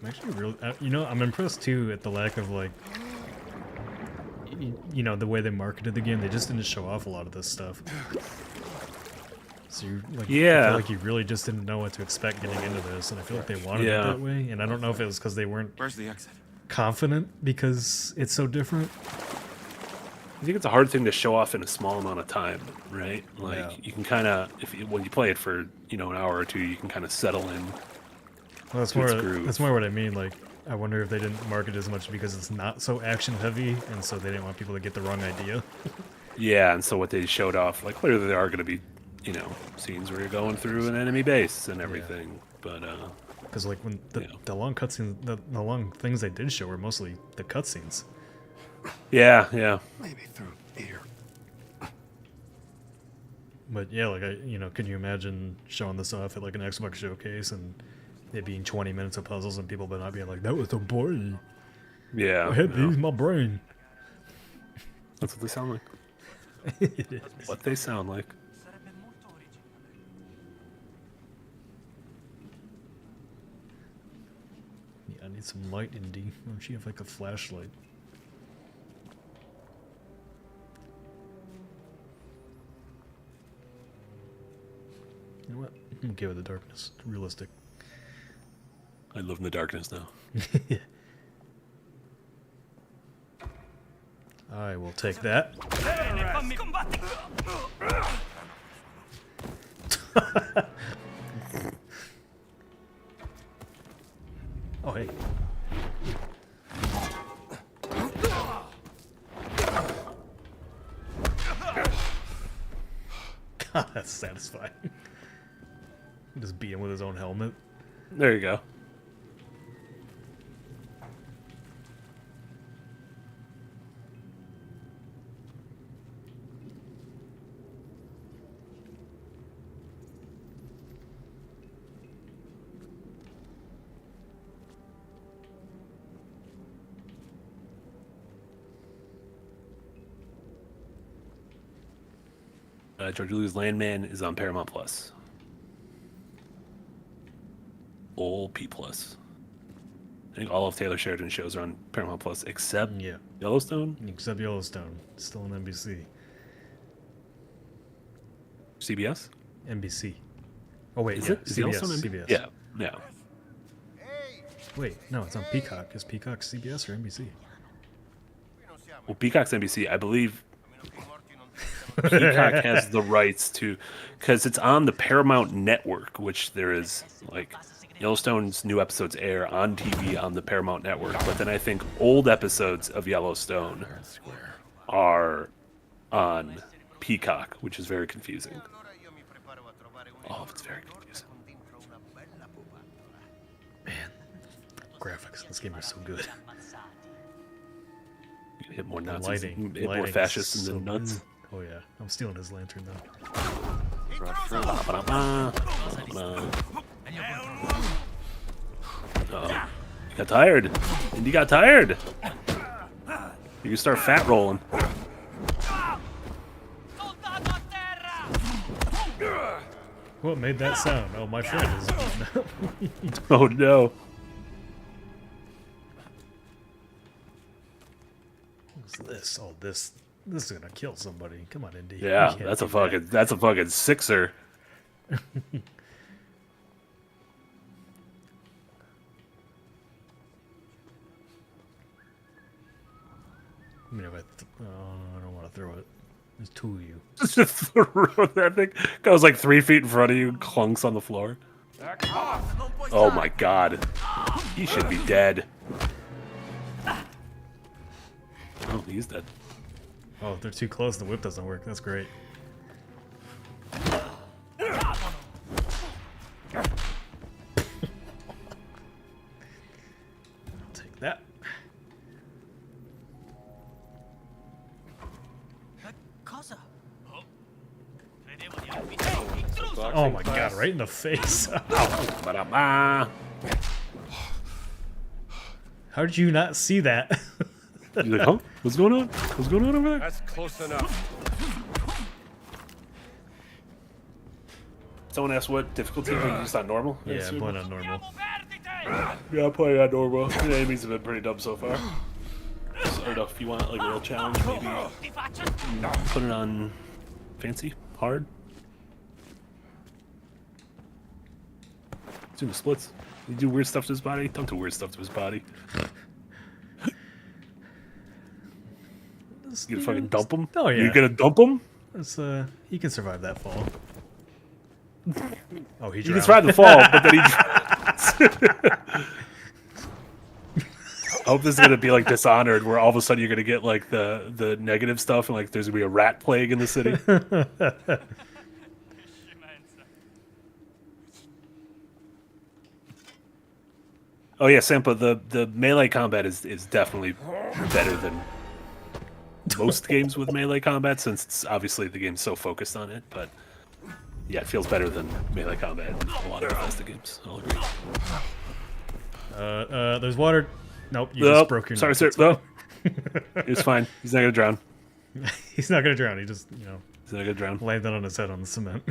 I'm actually really, I'm impressed too at the lack of like, the way they marketed the game. They just didn't show off a lot of this stuff. So you like, I feel like you really just didn't know what to expect getting into this, and I feel like they wanted it that way. And I don't know if it was because they weren't confident because it's so different. I think it's a hard thing to show off in a small amount of time, right? Like you can kind of, when you play it for an hour or two, you can kind of settle in. Well, that's more what I mean. Like, I wonder if they didn't market as much because it's not so action heavy, and so they didn't want people to get the wrong idea. Yeah, and so what they showed off, like clearly there are going to be, scenes where you're going through an enemy base and everything, but because like when the long cutscenes, the long things they did show were mostly the cutscenes. Yeah. Maybe through here. But yeah, like can you imagine showing this off at like an Xbox showcase and it being 20 minutes of puzzles and people not being like, that was so boring. Yeah. I had to use my brain. That's what they sound like. It is. What they sound like. Yeah, I need some light, Indy. Don't you have like a flashlight? You know what? I'm okay with the darkness. It's realistic. I live in the darkness now. I will take that. Oh, hey. God, that's satisfying. Just beat him with his own helmet. There you go. George Lucas Landman is on Paramount Plus. All P Plus. I think all of Taylor Sheridan's shows are on Paramount Plus except Yellowstone. Except Yellowstone, still on NBC. CBS. NBC. Oh wait, Is yeah, it? Is CBS. Yellowstone CBS. Yeah. Wait, no, it's on Peacock. Is Peacock CBS or NBC? Well, Peacock's NBC, I believe. Peacock has the rights to, because it's on the Paramount Network, which there is like Yellowstone's new episodes air on TV on the Paramount Network, but then I think old episodes of Yellowstone are on Peacock, which is very confusing. Oh, it's very confusing. Man, graphics in this game are so good. You hit more Nazis, Lighting more fascists is than so nuts. good. Oh yeah, I'm stealing his lantern though. You got tired. And you got tired. You can start fat rolling. What made that sound? Oh, my friend is beaten up. Oh no. What's this? Oh, this is gonna kill somebody. Come on, Indy. Yeah, that's a fucking sixer. I mean, if I don't want to throw it. There's two of you. Just throw that thing. Goes like 3 feet in front of you, clunks on the floor. Oh my god. He should be dead. Oh, he's dead. Oh, if they're too close, the whip doesn't work. That's great. Take that. Oh my god, right in the face. How did you not see that? You're like, huh? What's going on? What's going on over there? That's close enough. Someone asked what difficulty we used on normal? Yeah, I'm playing on normal. Yeah, I'm playing on normal. The enemies have been pretty dumb so far. So, I don't know if you want like a real challenge, maybe put it on fancy, hard. He's doing the splits. You do weird stuff to his body? Don't do weird stuff to his body. You gonna fucking dump him? Oh yeah. You gonna dump him? It's, he can survive that fall. Oh, he drowned. You can survive the fall, but then he drowns. I hope this is gonna be like Dishonored, where all of a sudden you're gonna get like the negative stuff, and like there's gonna be a rat plague in the city. Oh yeah, Sampa, the melee combat is definitely better than most games with melee combat, since it's obviously the game's so focused on it, but yeah, it feels better than melee combat in a lot of Bethesda games. I'll agree. There's water. Nope, you just broke your Sorry, nose. sir. It's No. It's fine. He's not gonna drown. He's not gonna drown. He just, you know, he's not gonna drown. Landed on his head on the cement.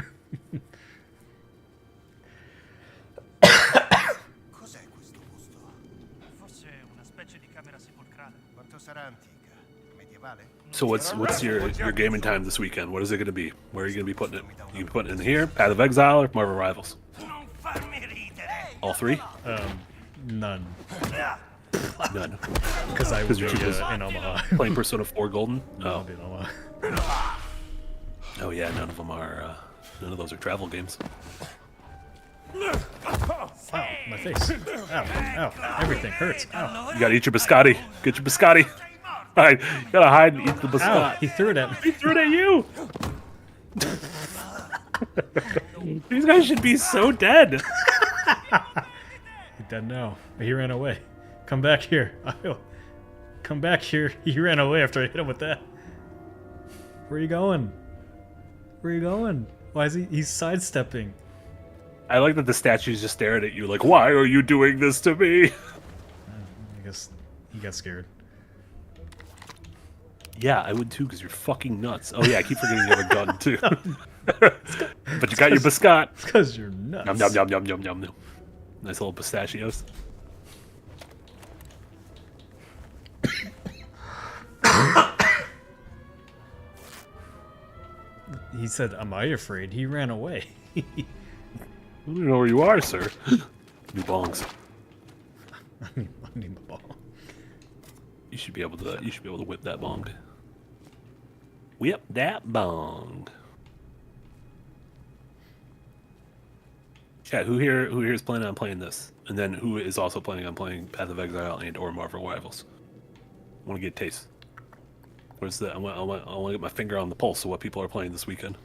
Cos'è questo posto? Forse una specie di camera sepolcrale. Quanto sarà antica? Medievale? So what's your gaming time this weekend? What is it gonna be? Where are you gonna be putting it? You can put it in here, Path of Exile, or Marvel Rivals? All three? None. None. Because I would be in Omaha. Playing Persona 4 Golden? No, Oh. I'll be in Omaha. Oh yeah, none of them are. None of those are travel games. Ow, my face. Ow, ow. Everything hurts. Ow. You gotta eat your biscotti. Get your biscotti. All right, you gotta hide and eat the biscotti. Ow, he threw it at me. He threw it at you. These guys should be so dead. He's dead now. He ran away. Come back here. Come back here. He ran away after I hit him with that. Where are you going? Where are you going? Why is he's sidestepping? I like that the statues just staring at you like, why are you doing this to me? I guess he got scared. Yeah, I would too, because you're fucking nuts. Oh yeah, I keep forgetting you have a gun too. But you got your biscotti. It's because you're nuts. Yum, yum, yum, yum, yum, yum, yum. Nice little pistachios. He said, "Am I afraid?" He ran away. I don't know where you are, sir. New bongs. I need my ball. You should be able to. You should be able to whip that bong. Whip that bong. Chat. Who here is planning on playing this, and then who is also planning on playing Path of Exile and or Marvel Rivals? I want to get taste. Where's the? I want to get my finger on the pulse of what people are playing this weekend.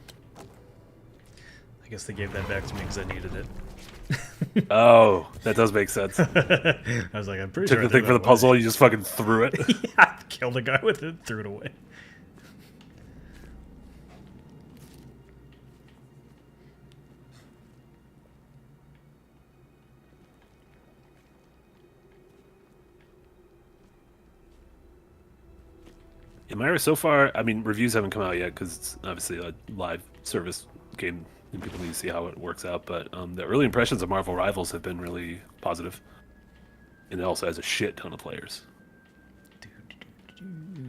I guess they gave that back to me because I needed it. Oh, that does make sense. I was like, I'm pretty Took sure the thing for the puzzle, you just fucking threw it. Yeah, killed a guy with it, threw it away. Myra, so far, I mean, reviews haven't come out yet because it's obviously a live service game and people need to see how it works out. But the early impressions of Marvel Rivals have been really positive. And it also has a shit ton of players.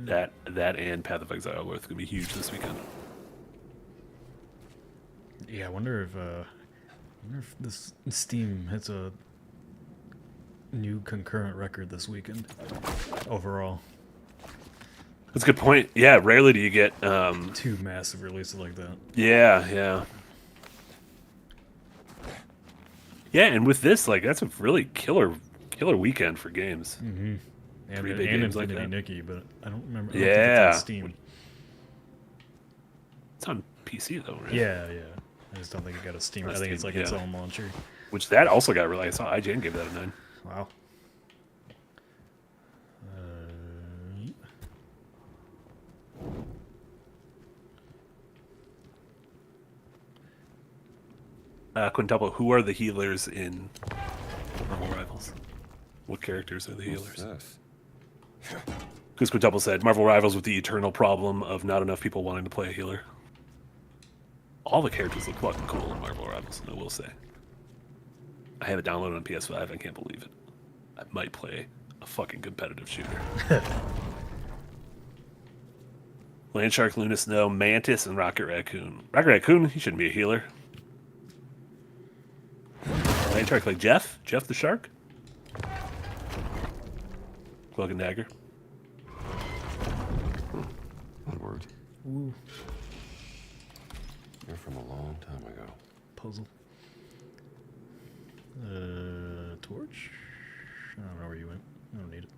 That and Path of Exile are both going to be huge this weekend. Yeah, I wonder if this Steam hits a new concurrent record this weekend overall. That's a good point. Yeah, rarely do you get two massive releases like that. Yeah. Yeah, and with this, like, that's a really killer weekend for games. Mm-hmm. And Three big games like Infinity that. Nikki, but I don't remember. I don't think Yeah. it's on Steam. It's on PC though, right? Yeah. I just don't think it got a Steam. I think it's like its own launcher. Which that also got really. I saw IGN gave that a 9. Wow. Quintuple, who are the healers in Marvel Rivals? What characters are the healers? Because Quintuple said Marvel Rivals with the eternal problem of not enough people wanting to play a healer. All the characters look fucking cool in Marvel Rivals, I will say. I have it downloaded on PS5. I can't believe it. I might play a fucking competitive shooter. Landshark, Luna Snow, Mantis, and Rocket Raccoon. Rocket Raccoon, he shouldn't be a healer. Landshark like Jeff? Jeff the Shark? Cloak and Dagger. That worked. Ooh. You're from a long time ago. Puzzle. Torch? I don't know where you went. I don't need it.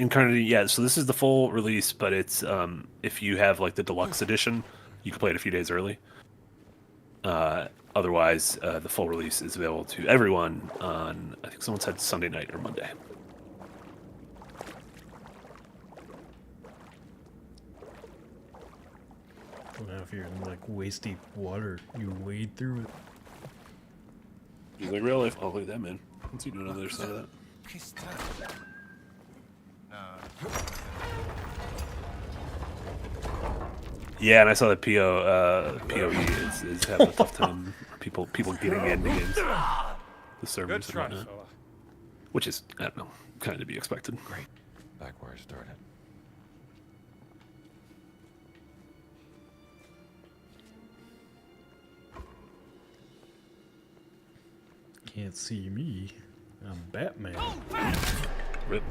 Incarnate, yeah, so this is the full release, but it's if you have like the deluxe edition, you can play it a few days early. Otherwise, the full release is available to everyone on, I think someone said Sunday night or Monday. Well, now if you're in like waist deep water, you wade through it. He's like real life. Oh, look at that, man. What's he doing on the other side of that? Yeah, and I saw that PoE is having a tough time. People getting into games. The servers and whatnot. Which is, I don't know, kind of to be expected. Great. Back where I started. Can't see me. I'm Batman. Rip.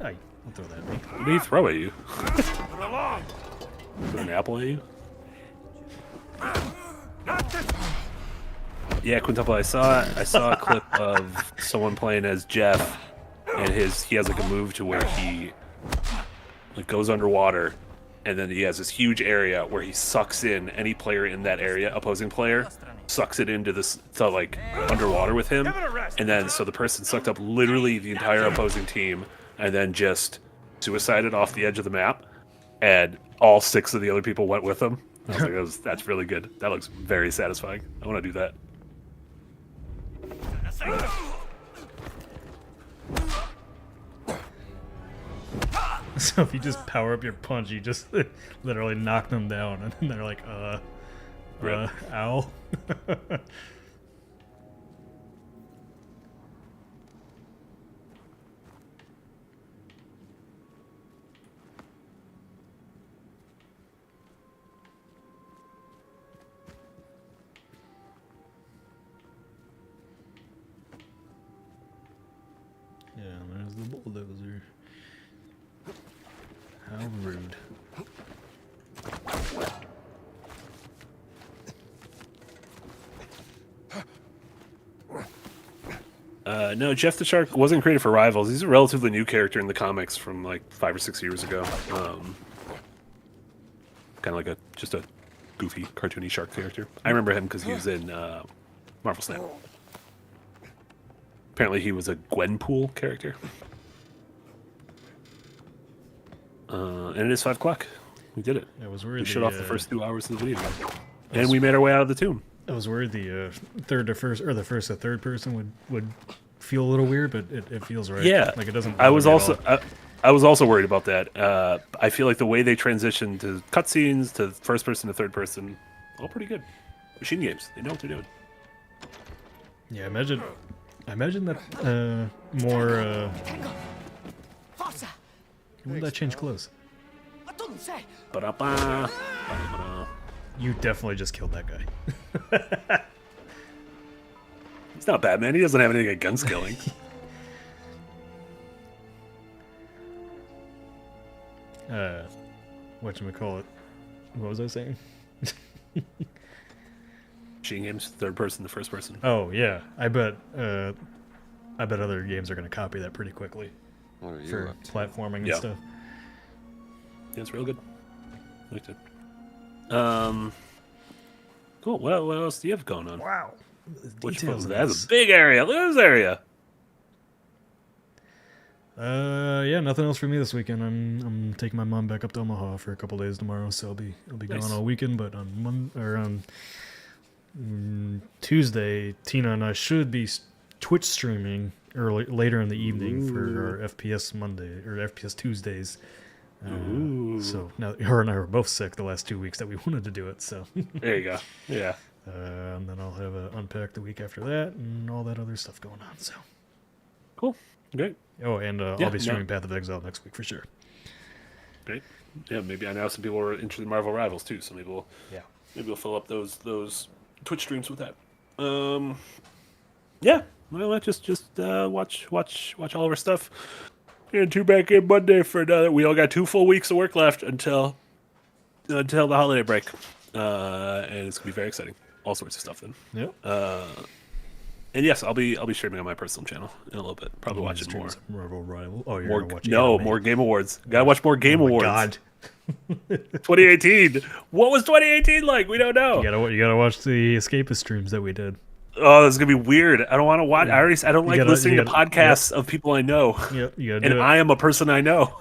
Hey, don't throw that at me. What did he throw at you? Threw an apple at you? Yeah, Quintuple, I saw a clip of someone playing as Jeff, and he has like a move to where he like goes underwater, and then he has this huge area where he sucks in any player in that area, opposing player, sucks it into this to like underwater with him, and then so the person sucked up literally the entire opposing team, and then just suicided off the edge of the map, and all 6 of the other people went with him. I was like, that's really good. That looks very satisfying. I want to do that. So if you just power up your punch, you just literally knock them down, and then they're like, ow. Yeah, there's the bulldozer. How rude. No, Jeff the Shark wasn't created for Rivals. He's a relatively new character in the comics from like 5 or 6 years ago. Kind of like just a goofy, cartoony shark character. I remember him because he was in Marvel Snap. Apparently he was a Gwenpool character. And it is 5 o'clock. We did it. I was worried we shut off the first 2 hours of the video. And And we made our way out of the tomb. I was worried the third to first, or the first to third person would feel a little weird, but it feels right. Yeah, like it doesn't. I was bother me at also I was also worried about that. I feel like the way they transition to cutscenes to first person to third person, all pretty good. Machine games, they know what they're doing. Yeah, I imagine that more. When did that change clothes? Ba-da-ba. You definitely just killed that guy. He's not Batman. He doesn't have anything against killing. whatchamacallit. What was I saying? Machine games, third person to first person. Oh yeah, I bet other games are going to copy that pretty quickly. What are you for up to? platforming and Yeah. stuff. Yeah, it's real good. I liked it. Cool. What else do you have going on? Wow. Details of That's this. a big area. Look at this area. Yeah, nothing else for me this weekend. I'm taking my mom back up to Omaha for a couple days tomorrow, so I'll be Nice. gone all weekend. But on Tuesday, Tina and I should be Twitch streaming later in the evening for our FPS Monday or FPS Tuesdays. So now her and I were both sick the last 2 weeks that we wanted to do it. So There you go. Yeah. And then I'll have a unpack the week after that and all that other stuff going on. So cool. Great. Oh, and Yeah, I'll be no. streaming Path of Exile next week for sure. Great. Yeah, maybe I know some people are interested in Marvel Rivals too, so maybe we'll fill up those Twitch streams with that. Yeah. Well, let's just watch all of our stuff. And two back in Monday for another. We all got 2 full weeks of work left until the holiday break, and it's gonna be very exciting. All sorts of stuff then. Yep. And yes, I'll be streaming on my personal channel in a little bit. Probably You watching stream more. some Marvel Rival. Oh, you're More, gonna watch no, anime. more Game Awards. Gotta watch more Game Oh my Awards. God. 2018. What was 2018 like? We don't know. You gotta watch the Escapist streams that we did. Oh, this is gonna be weird. I don't want to watch. I don't like listening to gotta- podcasts of people I know. Yep, you gotta and do it. I am a person I know.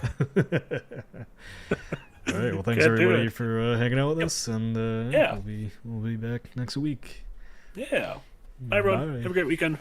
All right. Well, thanks Can't do everybody it. for hanging out with us, and Yeah. we'll be back next week. Yeah. Bye, everyone. Bye. Have a great weekend.